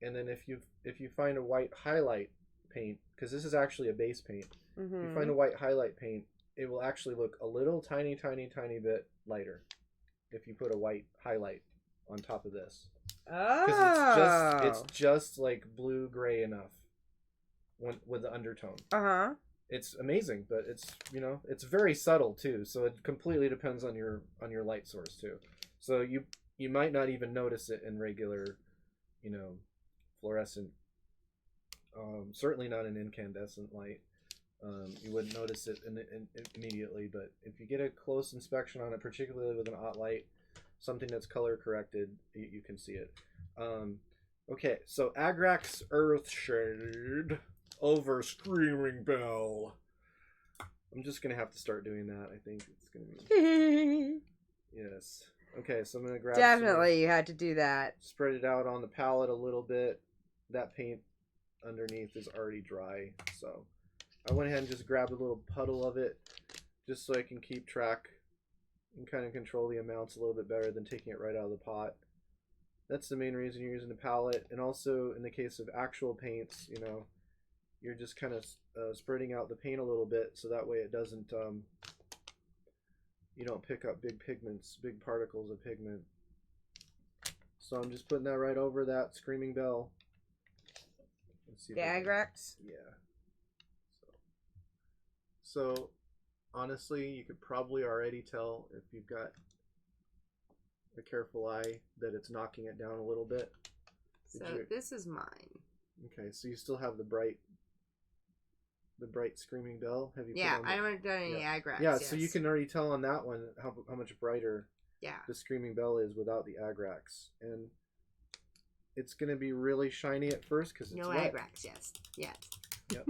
and then if you find a white highlight paint, because this is actually a base paint, if you find a white highlight paint, it will actually look a little tiny bit lighter if you put a white highlight on top of this. Because it's just like blue gray enough with the undertone. It's amazing, but it's very subtle too. So it completely depends on your light source too. So you might not even notice it in regular, fluorescent. Certainly not in incandescent light. You wouldn't notice it immediately, but if you get a close inspection on it, particularly with an hot light, something that's color corrected, you can see it. Okay, so Agrax Earthshade over Screaming Bell. I'm just gonna have to start doing that. I think it's gonna be yes. Okay, so I'm gonna grab. Definitely, you had to do that. Spread it out on the palette a little bit. That paint underneath is already dry, so I went ahead and just grabbed a little puddle of it, just so I can keep track and kind of control the amounts a little bit better than taking it right out of the pot. That's the main reason you're using the palette, and also in the case of actual paints, you know, you're just kind of spreading out the paint a little bit, so that way it doesn't, you don't pick up big pigments, big particles of pigment. So I'm just putting that right over that Screaming Bell. Let's see. The Agrax? Yeah. So honestly, you could probably already tell if you've got a careful eye that it's knocking it down a little bit. So this is mine. Okay, so you still have the bright Screaming Bell. Have you? Yeah, I haven't done any Agrax. Yeah, so you can already tell on that one how much brighter the Screaming Bell is without the Agrax, and it's gonna be really shiny at first because it's wet. Agrax. Yes. Yep.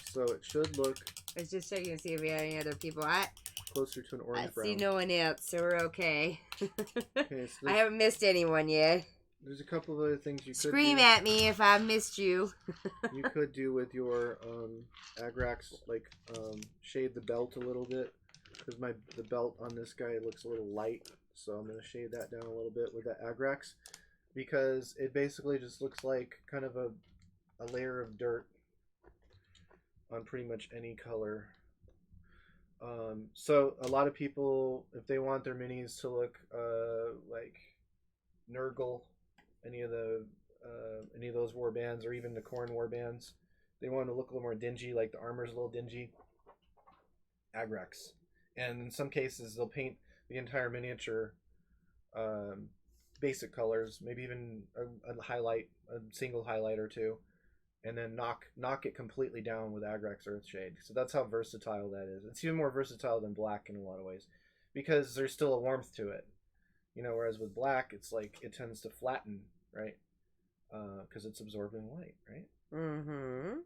So it should look. I was just checking to see if we had any other people. Closer to an orange brown. I see no one else, so we're okay. Okay, so I haven't missed anyone yet. There's a couple of other things you could Scream at me if I missed you. You could do with your Agrax, like shade the belt a little bit, because the belt on this guy looks a little light, so I'm gonna shade that down a little bit with that Agrax, because it basically just looks like kind of a layer of dirt on pretty much any color. So a lot of people, if they want their minis to look like Nurgle, any of those war bands, or even the Khorne war bands, they want to look a little more dingy, like the armor's a little dingy, Agrax. And in some cases they'll paint the entire miniature basic colors, maybe even a single highlight or two, and then knock it completely down with Agrax Earthshade. So that's how versatile that is. It's even more versatile than black in a lot of ways, because there's still a warmth to it. You know, whereas with black, it's like it tends to flatten, right? Because it's absorbing light, right? Mm-hmm.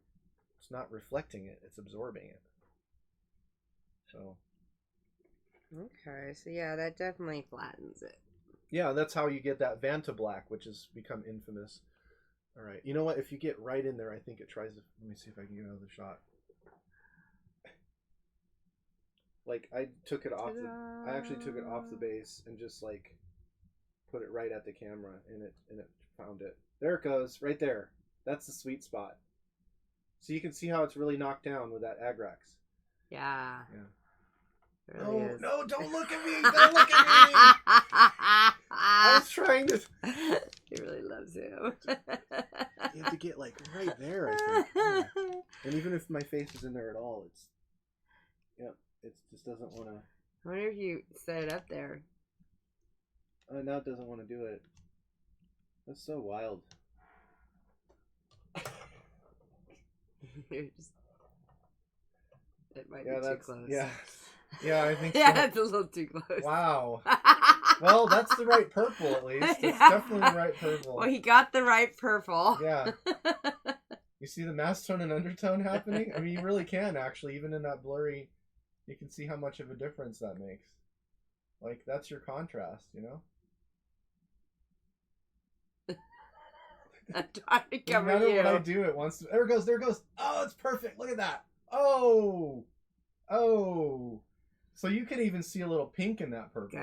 It's not reflecting it; it's absorbing it. So. Okay, so yeah, that definitely flattens it. Yeah, that's how you get that Vanta black, which has become infamous. All right, you know what? If you get right in there, I think it tries to. Let me see if I can get another shot. Like I took it off. I actually took it off the base and just like put it right at the camera, and it found it. There it goes, right there. That's the sweet spot. So you can see how it's really knocked down with that Agrax. Yeah. Yeah. Really is. No, don't look at me! Don't look at me! I was trying to. He really loves you. You have to get like right there, I think. Yeah. And even if my face is in there at all, it's. Yep. It just doesn't want to. I wonder if you set it up there. Now it doesn't want to do it. That's so wild. It might be too close. Yeah, I think so. Yeah, it's a little too close. Wow. Well, that's the right purple, at least. It's definitely the right purple. Well, he got the right purple. Yeah. You see the mass tone and undertone happening? I mean, you really can, actually. Even in that blurry, you can see how much of a difference that makes. Like, that's your contrast, you know? I'm trying to cover no matter you. what I do, it wants to... There it goes, there it goes. Oh, it's perfect. Look at that. Oh. So you can even see a little pink in that purple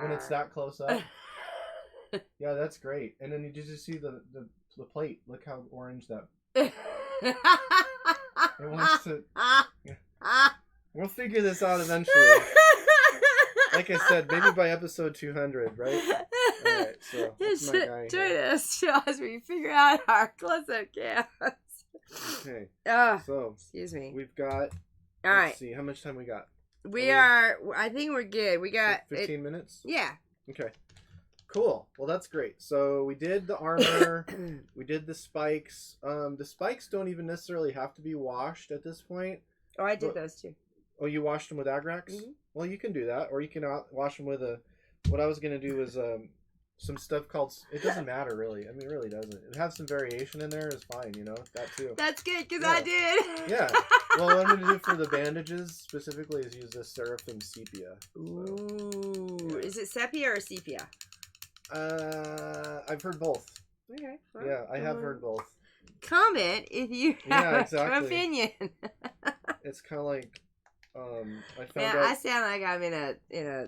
when it's that close up. Yeah, that's great. And then you just see the plate. Look how orange that... It wants to... Yeah. We'll figure this out eventually. Like I said, maybe by episode 200, right? Alright, so that's my guy here. Show us where you figure out our close-up cams. Okay. So, excuse me. We've got... All right. Let's see, how much time we got? I think we're good. We got... 15 minutes? Yeah. Okay. Cool. Well, that's great. So we did the armor. We did the spikes. The spikes don't even necessarily have to be washed at this point. Oh, I did those too. Oh, you washed them with Agrax? Mm-hmm. Well, you can do that, or you can wash them with a. What I was gonna do is some stuff called. It doesn't matter really. I mean, it really doesn't. It has some variation in there is fine. You know that too. That's good because Yeah. I did. Yeah. Well, what I'm gonna do for the bandages specifically is use this Seraphim Sepia. Ooh, Yeah. is it sepia or sepia? I've heard both. Okay. Well, Yeah, I have heard both. Comment if you have Yeah, an exactly. opinion. It's kind of like, I found Man, out. I sound like I'm in a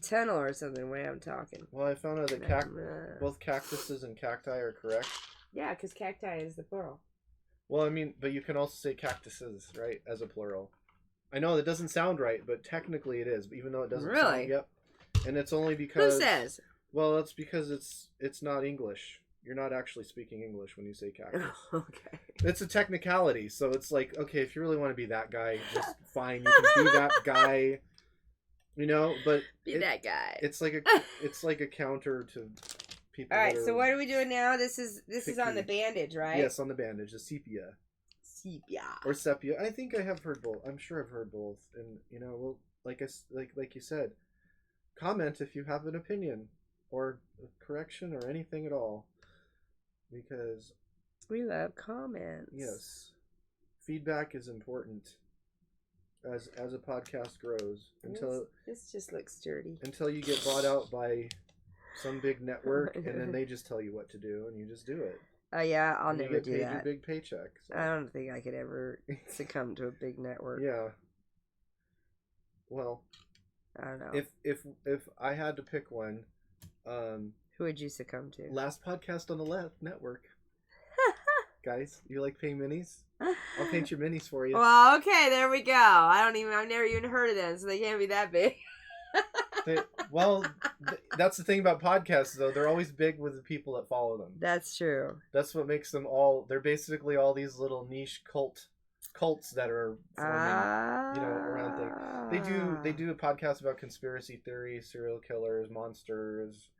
tunnel or something when I'm talking. Well, I found out that both cactuses and cacti are correct. Yeah, because cacti is the plural. Well, I mean, but you can also say cactuses, right, as a plural. I know that doesn't sound right, but technically it is, even though it doesn't Really? sound. Yep. And it's only because. Who says? Well, that's because it's not English. You're not actually speaking English when you say cactus. Okay. It's a technicality, so it's like, okay, if you really want to be that guy, just fine. You can be that guy, you know. But Be that guy. It's like a counter to people. All right. that So are what are we doing now? This is on the picky. bandage, right? Yes, on the bandage, the sepia Sepia. or sepia. I think I have heard both. I'm sure I've heard both, and you know, well, like you said, comment if you have an opinion or a correction or anything at all. Because We love comments. yes, feedback is important as a podcast grows This just looks sturdy. until you get bought out by some big network and then they just tell you what to do and you just do it. Oh yeah, I'll And never you get do paid that. your big paycheck. So. I don't think I could ever succumb to a big network. Yeah. Well, I don't know. if I had to pick one, Who would you succumb to? last podcast on the left network. Guys, you like paint minis? I'll paint your minis for you. Well, okay, there we go. I've never even heard of them, so they can't be that big. That's the thing about podcasts, though. They're always big with the people that follow them. That's true. That's what makes them all. They're basically all these little niche cults that are forming, around things. They do a podcast about conspiracy theories, serial killers, monsters,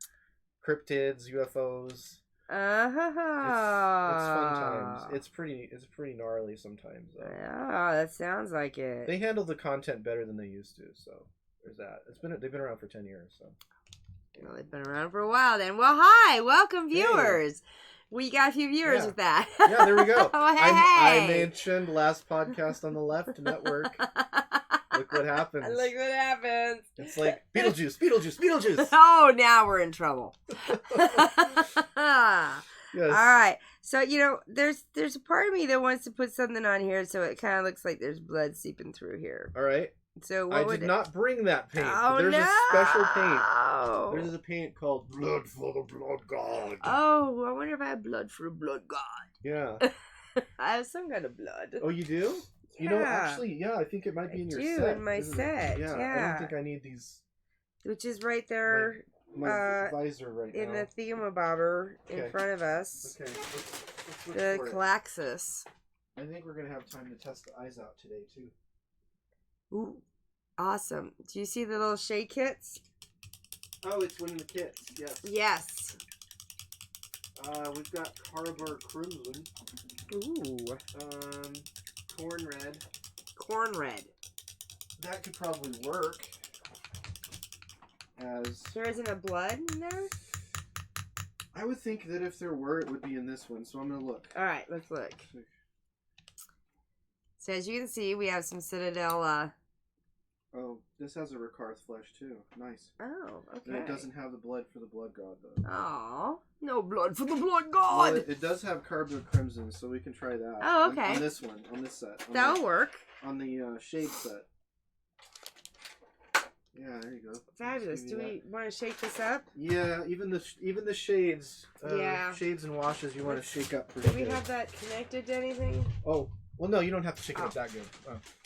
cryptids, UFOs. It's fun times. It's pretty gnarly sometimes, though. Yeah, that sounds like it. They handle the content better than they used to, so there's that. They've been around for 10 years, so. Well, they've been around for a while then. Well, hi, welcome viewers. Hey. We got a few viewers with that. Yeah, there we go. Oh, hey. I mentioned last podcast on the left network. Look what happens. Look what happens. It's like Beetlejuice. Oh, now we're in trouble. Yes. All right. So, there's a part of me that wants to put something on here so it kind of looks like there's blood seeping through here. All right. So I did not bring that paint. Oh, There's no. a special paint. There's a paint called Blood for the Blood God. Oh, I wonder if I have blood for a blood god. Yeah. I have some kind of blood. Oh, you do? Yeah. Actually, yeah, I think it might be in your do, set. in my isn't it? set, Yeah, I yeah. don't think I need these. Which is right there My visor right in now. the thingamabobber Okay. in front of us. Okay, let's look The for it. Calaxis. I think we're going to have time to test the eyes out today, too. Ooh, awesome. Do you see the little shade kits? Oh, it's one of the kits, yes. Yes. We've got Carabar Crimson. Ooh. Corn Red. Corn red. That could probably work. As There isn't a blood in there? I would think that if there were, it would be in this one. So I'm gonna look. All right, let's look. So as you can see, we have some Citadel. Oh, this has a Rakarth flesh too. Nice. Oh, okay. And it doesn't have the blood for the blood god though. Oh, no blood for the blood god. Well, it does have Carbon Crimson, so we can try that. Oh, okay. On this one, on this set. That'll work. On the shade set. Yeah, there you go. Fabulous. Do we want to shake this up? Yeah, even the shades. Yeah. Shades and washes you want to shake up pretty Do we good. have that connected to anything? Oh, well, no, you don't have to shake it up that good.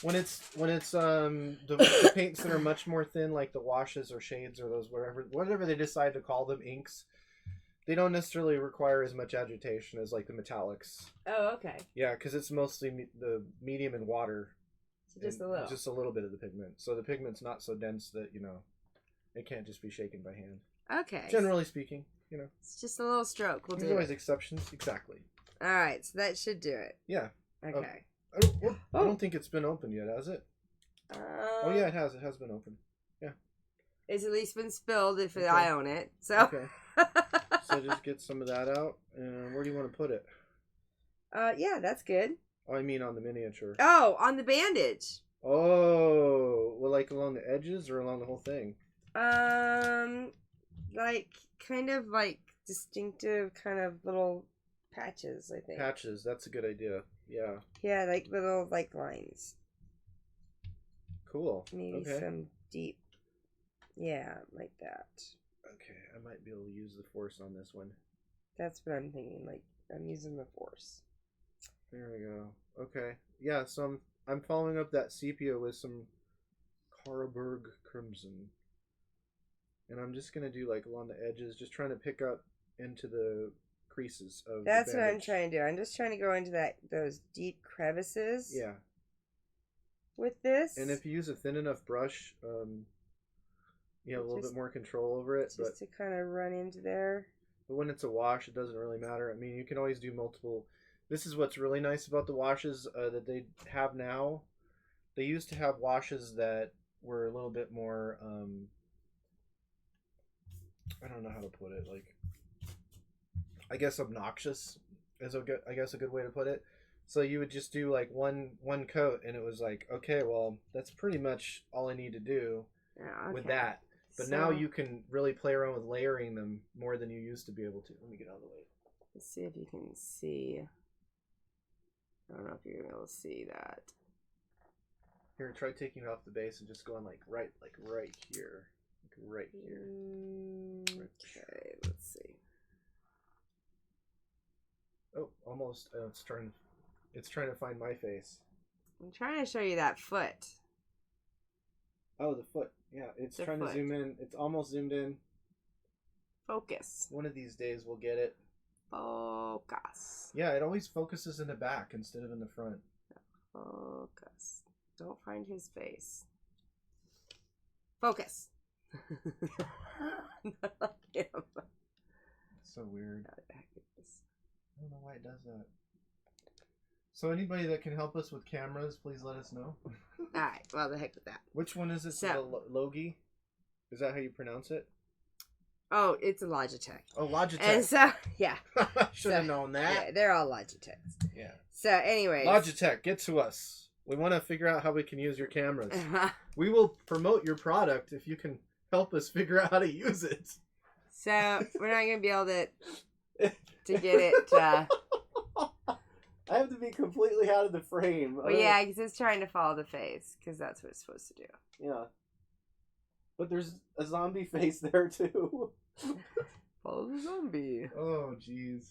When it's the paints that are much more thin, like the washes or shades or those whatever they decide to call them, inks, they don't necessarily require as much agitation as like the metallics. Oh, okay. Yeah, because it's mostly the medium and water. So just a little. Just a little bit of the pigment. So the pigment's not so dense that, It can't just be shaken by hand. Okay. Generally speaking, you know. It's just a little stroke. We'll There's do always it. exceptions. Exactly. All right, so that should do it. Yeah. Okay. I don't think it's been opened yet, has it? Oh yeah, it has. It has been opened. Yeah. It's at least been spilled if Okay. I own it. So. Okay. So just get some of that out. And where do you want to put it? Yeah, that's good. Oh, I mean on the miniature. Oh, on the bandage. Oh, well, like along the edges or along the whole thing? Like kind of like distinctive kind of little patches, I think. Patches. That's a good idea. Yeah. Yeah, like little like lines. Cool. Maybe Okay. some deep. Yeah, like that. Okay, I might be able to use the force on this one. That's what I'm thinking. Like I'm using the force. There we go. Okay. Yeah, so I'm following up that sepia with some Carlsberg Crimson. And I'm just going to do like along the edges, just trying to pick up into the creases of That's the what I'm bandage. trying to do. I'm just trying to go into those deep crevices. Yeah. With this. And if you use a thin enough brush, you have a little bit more control over it. Just to kind of run into there. But when it's a wash, it doesn't really matter. I mean, you can always do multiple. This is what's really nice about the washes that they have now. They used to have washes that were a little bit more, I don't know how to put it, like, I guess obnoxious is a good way to put it. So you would just do like one coat, and it was like, okay, well, that's pretty much all I need to do with that. But now you can really play around with layering them more than you used to be able to. Let me get out of the way. Let's see if you can see. I don't know if you're gonna be able to see that. Here, try taking it off the base and just going like right here. Like right here. Okay, let's see. Oh, almost. It's trying to find my face. I'm trying to show you that foot. Oh, the foot. Yeah, it's trying to zoom in. It's almost zoomed in. Focus. One of these days we'll get it. Focus. Yeah, it always focuses in the back instead of in the front. Focus. Don't find his face. Focus. Not like him. It's so weird. How the heck is this? I don't know why it does that. So anybody that can help us with cameras, please let us know. Alright, well, the heck with that. Which one is it? So, the Logi? Is that how you pronounce it? Oh, it's a Logitech. Oh, Logitech. And so, yeah. I should have known that. Yeah, they're all Logitechs. Yeah. So, anyways. Logitech, get to us. We want to figure out how we can use your cameras. We will promote your product if you can help us figure out how to use it. So, we're not going to be able to get it. I have to be completely out of the frame. Well, yeah, because it's trying to follow the face, because that's what it's supposed to do. Yeah. But there's a zombie face there, too. Follow the zombie. Oh, jeez.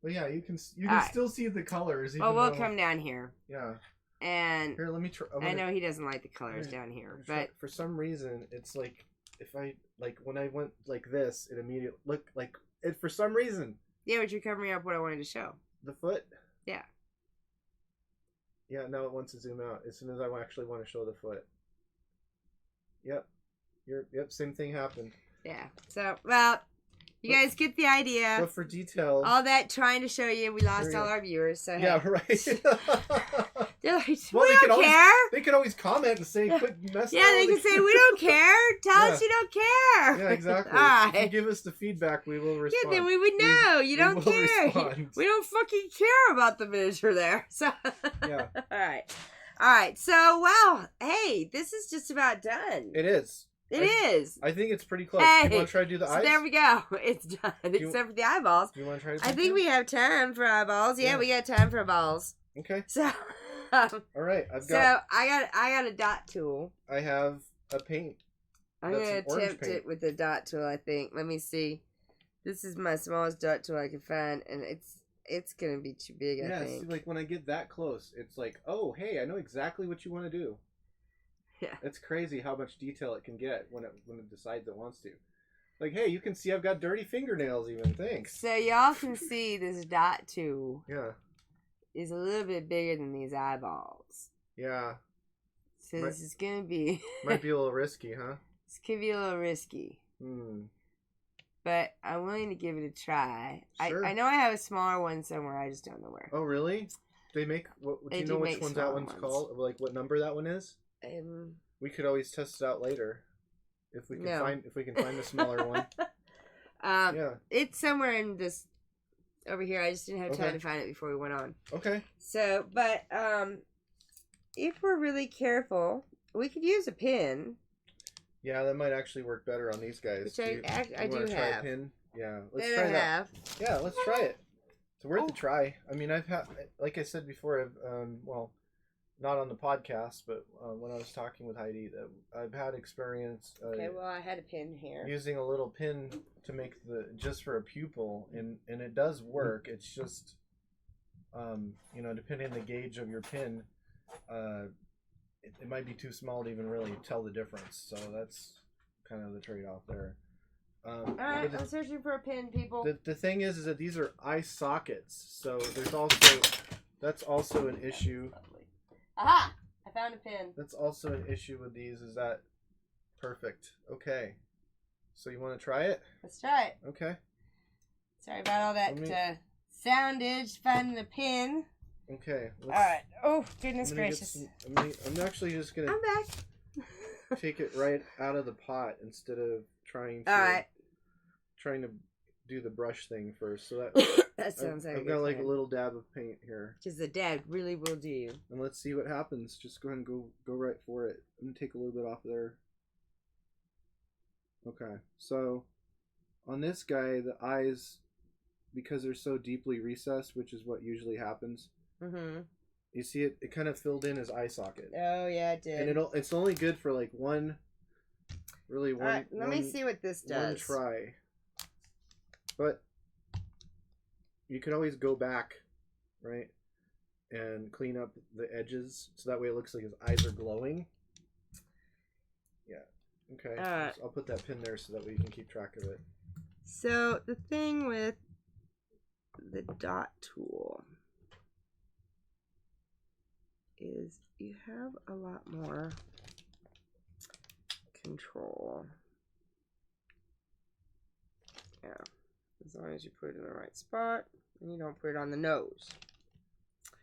But yeah, you can right. still see the colors. Well, we'll come down here. Yeah. And here, let me try. I know he doesn't like the colors down here, but for some reason, it's like if I when I went like this, it immediately looked like it for some reason. Yeah, but you're covering up what I wanted to show. The foot. Yeah. Yeah. Now it wants to zoom out as soon as I actually want to show the foot. Yep. Yep. Same thing happened. Yeah. So well. You guys get the idea. But for details. All that trying to show you, we lost all our viewers. So yeah, hey. right. They're like, well, we don't care. They could always comment and say, "Quit messing." Yeah, they can say, "We don't care. Tell us you don't care." Yeah, exactly. All right. If you give us the feedback, we will respond. Yeah, then we would know you don't care. Respond. We don't fucking care about the miniature there. So yeah. All right. So well, hey, this is just about done. It is. It is. I think it's pretty close. Hey, you want to try to do the eyes? There we go. It's done, except for the eyeballs. Do you want to try to do I think we have time for eyeballs. Yeah, we got time for eyeballs. Okay. So. All right, I got a dot tool. I have a paint. I'm gonna attempt it with the dot tool. I think. Let me see. This is my smallest dot tool I can find, and it's gonna be too big. I think. See, like when I get that close, it's like, oh, hey, I know exactly what you want to do. Yeah. It's crazy how much detail it can get when it decides it wants to. Like, hey, you can see I've got dirty fingernails even. Thanks. So y'all can see this dot tool. Yeah. Is a little bit bigger than these eyeballs. Yeah. So this is gonna be might be a little risky, huh? This could be a little risky. But I'm willing to give it a try. Sure. I know I have a smaller one somewhere. I just don't know where. Oh, really? They make what? Do you know which one that one's called? Like what number that one is? We could always test it out later, if we can find the smaller one. Yeah. It's somewhere in this over here. I just didn't have time to find it before we went on. Okay. So, but if we're really careful, we could use a pin. Yeah, that might actually work better on these guys. Which I do try have. A pin? Yeah, let's try that. Yeah, let's try it. It's worth a try. I mean, I've had, like I said before, well, not on the podcast, but when I was talking with Heidi, I've had experience. Okay, well, I had a pin here. Using a little pin to make just for a pupil, and it does work. It's just, depending on the gauge of your pin, it might be too small to even really tell the difference. So that's kind of the trade-off there. All right, I'm searching for a pin, people. The thing is that these are eye sockets, so that's also an issue. Aha! I found a pin. That's also an issue with these. Is that perfect? Okay. So you want to try it? Let's try it. Okay. Sorry about all that soundage. Finding the pin. Okay. All right. Oh, goodness gracious. I'm actually just gonna. I'm back. Take it right out of the pot instead of trying to do the brush thing first. So that sounds like I've got like a little dab of paint here. Just the dab really will do you. And let's see what happens. Just go ahead and go right for it. I'm gonna take a little bit off there. Okay, so on this guy, the eyes, because they're so deeply recessed, which is what usually happens. You see it kind of filled in his eye socket. Oh yeah, it did. And it's only good for like one. Let me see what this does. One try. But you could always go back, right, and clean up the edges so that way it looks like his eyes are glowing. Yeah. Okay. I'll put that pin there so that way you can keep track of it. So the thing with the dot tool is you have a lot more control. Yeah, as long as you put it in the right spot and you don't put it on the nose.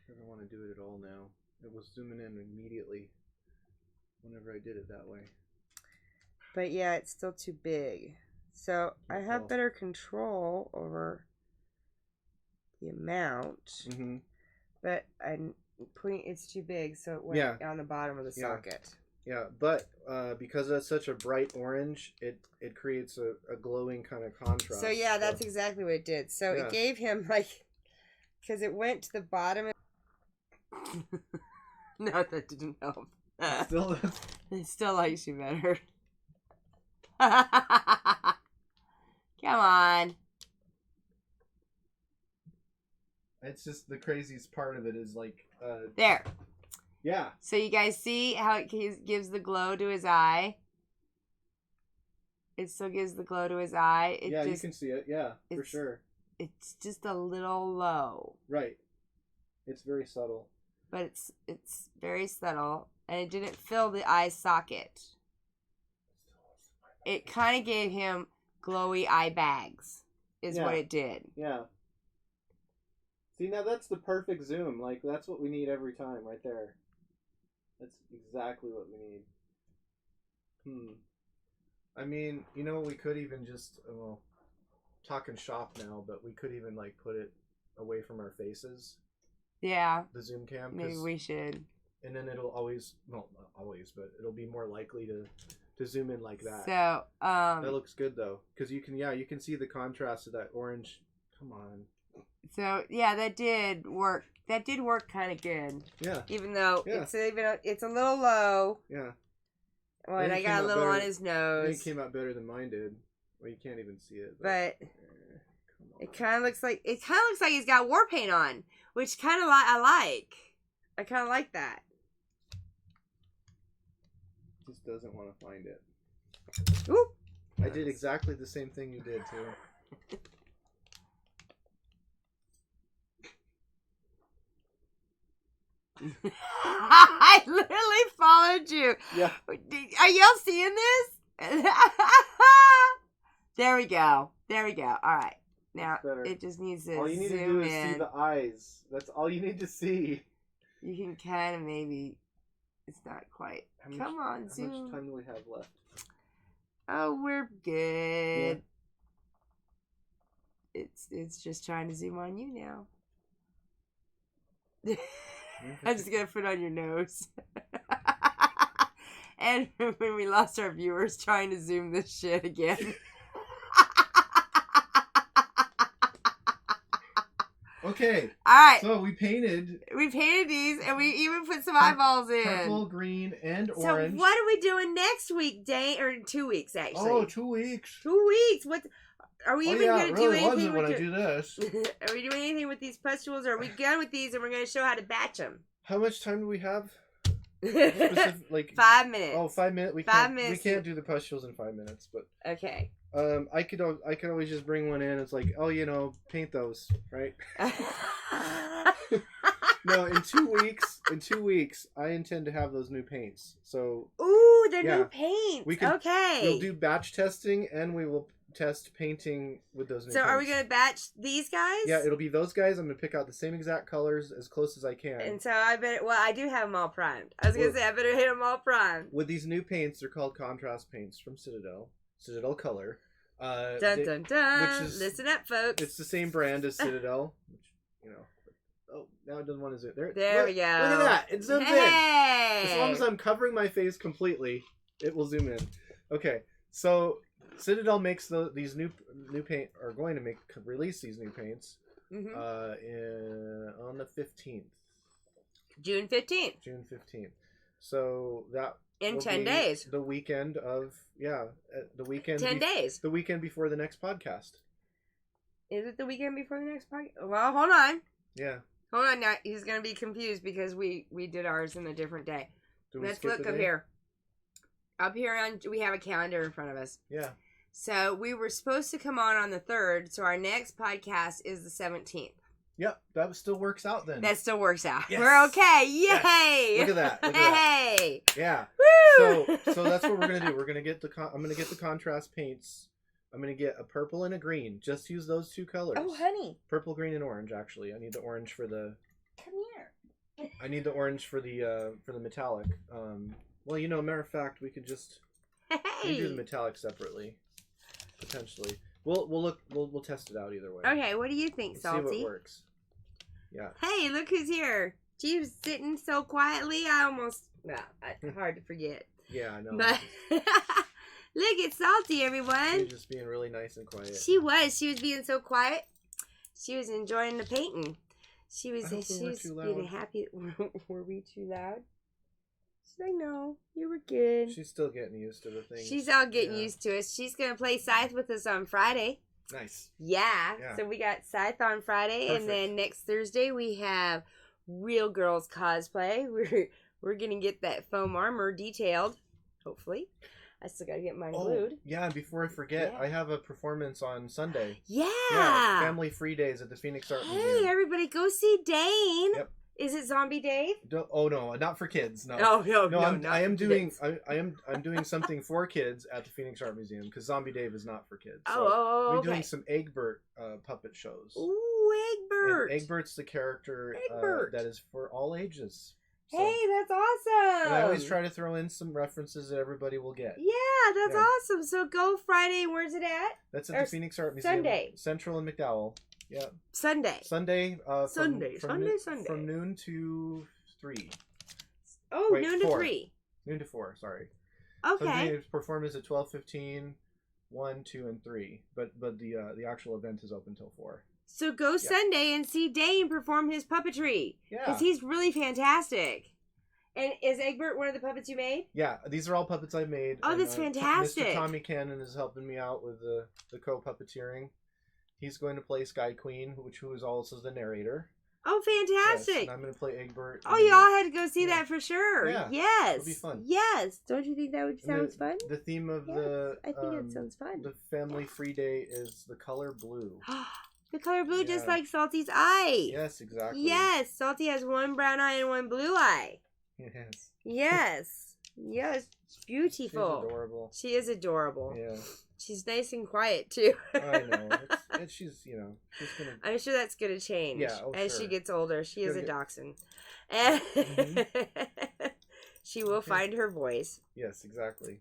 I don't want to do it at all now. It was zooming in immediately whenever I did it that way. But yeah, it's still too big. So I have better control over the amount, but it's too big, so it went on the bottom of the socket. Yeah, but because it's such a bright orange, it creates a glowing kind of contrast. So yeah, that's exactly what it did. So it gave him because it went to the bottom. No, that didn't help. It still likes you better. Come on. It's just the craziest part of it is there. Yeah. So you guys see how it gives the glow to his eye? It still gives the glow to his eye. You can see it. Yeah, for sure. It's just a little low. Right. It's very subtle. But it's very subtle, and it didn't fill the eye socket. It kind of gave him glowy eye bags, is what it did. Yeah. See, now that's the perfect zoom. That's what we need every time, right there. That's exactly what we need. I mean, we could even just, talking shop now, but we could even, put it away from our faces. Yeah. The zoom cam. Maybe we should. And then it'll always, not always, but it'll be more likely to zoom in like that. So, that looks good, though. Because you can see the contrast of that orange. Come on. So, yeah, that did work. That did work kind of good. Yeah. Even though it's a little low. Yeah. Well, and I got a little on his nose. It came out better than mine did. Well, you can't even see it. But it kind of looks like he's got war paint on, which kind of I like. I kind of like that. Just doesn't want to find it. Ooh. I did exactly the same thing you did too. I literally followed you. Yeah. Are y'all seeing this? There we go. There we go. All right. Now it just needs to all you need zoom to do is in. see the eyes. That's all you need to see. You can kind of maybe. It's not quite. Come on, zoom. How much time do we have left? Oh, we're good. Yeah. It's just trying to zoom on you now. I'm just gonna put on your nose. And when we lost our viewers, trying to zoom this shit again. Okay. All right. So we painted these, and we even put some eyeballs in. Purple, green, and orange. So what are we doing next week, Dane? Or 2 weeks, actually. Oh, 2 weeks. 2 weeks. What? Are we even going to do anything when I do this? Are we doing anything with these pustules? Or are we done with these, and we're going to show how to batch them? How much time do we have? 5 minutes. Oh, 5 minutes. We can't do the pustules in 5 minutes, but okay. I could always just bring one in. It's like, oh, paint those, right? No, in 2 weeks, I intend to have those new paints. So ooh, they're new paints. We'll do batch testing, and we will test painting with those new paints. So are we going to batch these guys? Yeah, it'll be those guys. I'm going to pick out the same exact colors as close as I can. And so I do have them all primed. I was going to say, I better hit them all primed. With these new paints, they're called contrast paints from Citadel Color. Dun, dun, dun. Listen up, folks. It's the same brand as Citadel, which, oh, now it doesn't want to zoom. There we go. Look at that. It zooms in. As long as I'm covering my face completely, it will zoom in. Okay, so Citadel makes these new paint, are going to release these new paints on the 15th. June 15th. June 15th. So that in 10 days. The weekend of the weekend. 10 days. The weekend before the next podcast. Is it the weekend before the next podcast? Well, hold on. Yeah. Hold on now. He's gonna be confused because we did ours in a different day. Let's look up here. Up here we have a calendar in front of us. Yeah. So we were supposed to come on the 3rd. So our next podcast is the 17th. Yep, that still works out then. That still works out. Yes. We're okay. Yay! Yes. Look at that. Hey! Yeah. Woo! So that's what we're gonna do. I'm gonna get the contrast paints. I'm gonna get a purple and a green. Just use those two colors. Oh, honey. Purple, green, and orange. Actually, I need the orange for the. Come here. I need the orange for the metallic. Well, matter of fact, we could just do the metallic separately, potentially. We'll test it out either way. Okay, what do you think, Salty? See what works. Yeah. Hey, look who's here. She was sitting so quietly, hard to forget. Yeah, I know. But look, it's Salty, everyone. She's just being really nice and quiet. She was being so quiet. She was enjoying the painting. She was being happy. Were we too loud? She's like, no, you were good. She's still getting used to the thing. She's all getting used to it. She's going to play Scythe with us on Friday. Nice. Yeah. So we got Scythe on Friday. Perfect. And then next Thursday we have Real Girls Cosplay. We're going to get that foam armor detailed, hopefully. I still got to get mine glued. Yeah, and before I forget, I have a performance on Sunday. Yeah. Family free days at the Phoenix Art Museum. Hey, everybody, go see Dane. Yep. Is it Zombie Dave? Oh no, not for kids. No. No. I'm doing something for kids at the Phoenix Art Museum because Zombie Dave is not for kids. So we're doing some Egbert puppet shows. Ooh, Egbert! And Egbert's the character that is for all ages. So, hey, that's awesome! And I always try to throw in some references that everybody will get. Yeah, that's awesome. So go Friday. Where's it at? That's at the Phoenix Art Museum. Sunday. Central and McDowell. Yeah. Sunday. From noon to 3. Oh, wait, noon 4. To 3. Noon to 4, sorry. Okay. Sunday performance at 12:15, 1, 2, and 3. But the actual event is open till 4. So go Sunday and see Dane perform his puppetry. Yeah. Because he's really fantastic. And is Egbert one of the puppets you made? Yeah, these are all puppets I've made. Oh, that's fantastic. Mr. Tommy Cannon is helping me out with the co-puppeteering. He's going to play Sky Queen, who is also the narrator. Oh, fantastic. Yes, and I'm going to play Egbert. Oh, you all had to go see that for sure. Yeah. Yes. It'll be fun. Yes. Don't you think that would sound fun? The theme of I think it sounds fun. The Family Free Day is the color blue. The color blue, just Yeah. like Salty's eye. Yes, exactly. Yes, Salty has one brown eye and one blue eye. Yes. Yes. Yes. Beautiful. She's adorable. She is adorable. Yeah. She's nice and quiet too. I know. She's she's gonna. I'm sure that's gonna change Yeah, oh, as sure. she gets older. She is a Good. dachshund, and Mhm. she will find her voice. Yes, exactly.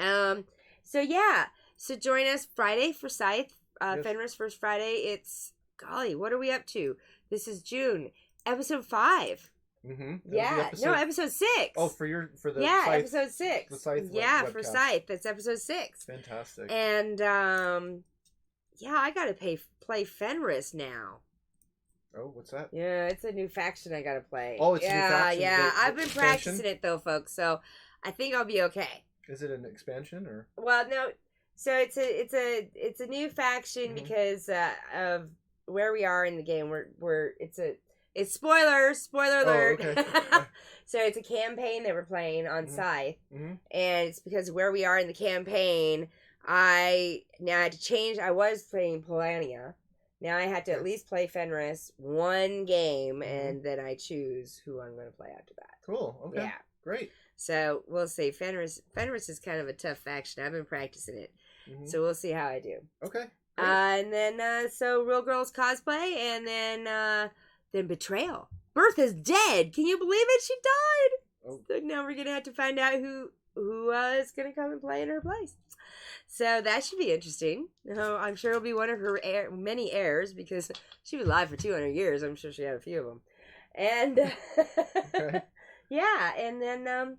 So yeah. So join us Friday for Scythe. Yes. Fenris First Friday. It's golly, what are we up to? This is June, episode 5. Mm-hmm. Yeah, no, episode 6. Oh, for the yeah, Scythe, episode 6. the Scythe yeah, webcast. for Scythe. That's episode 6. Fantastic. And yeah, I gotta play Fenris now. Oh, what's that? Yeah, it's a new faction I gotta play. Oh, it's a new faction. Yeah, I've been expansion? practicing it though, folks. So I think I'll be okay. Is it an expansion or? Well, no. So it's a new faction Mhm. because of where we are in the game. It's spoilers. Spoiler alert. okay. So it's a campaign that we're playing on Mhm. Scythe, Mhm. and it's because of where we are in the campaign. I had to change. I was playing Polania. Now I have to at least play Fenris one game, and then I choose who I'm going to play after that. Cool. Okay. Yeah. Great. So we'll see. Fenris is kind of a tough faction. I've been practicing it, Mhm. so we'll see how I do. Okay. Great. And then so Real Girls cosplay, and then Betrayal. Bertha's dead. Can you believe it? She died. Oh. So now we're gonna have to find out who is gonna come and play in her place. So that should be interesting. I'm sure it'll be one of her many heirs because she was alive for 200 years. I'm sure she had a few of them. And Okay. yeah, and then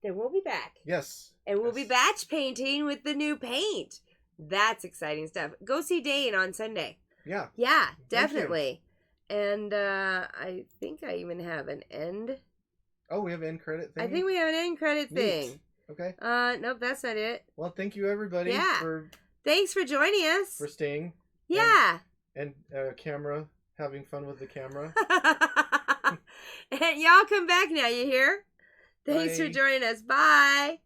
we'll be back. Yes. And we'll be Yes. batch painting with the new paint. That's exciting stuff. Go see Dane on Sunday. Yeah. Yeah, Thank you. definitely. And I think I even have an end. Oh, we have an end credit thing. I think we have an end credit Neat. thing. Okay. Nope, that's not it. Well, thank you everybody Yeah. for Thanks for joining us. staying. Yeah. And camera, having fun with the camera. And y'all come back now, you hear? Thanks for Bye. joining us. Bye.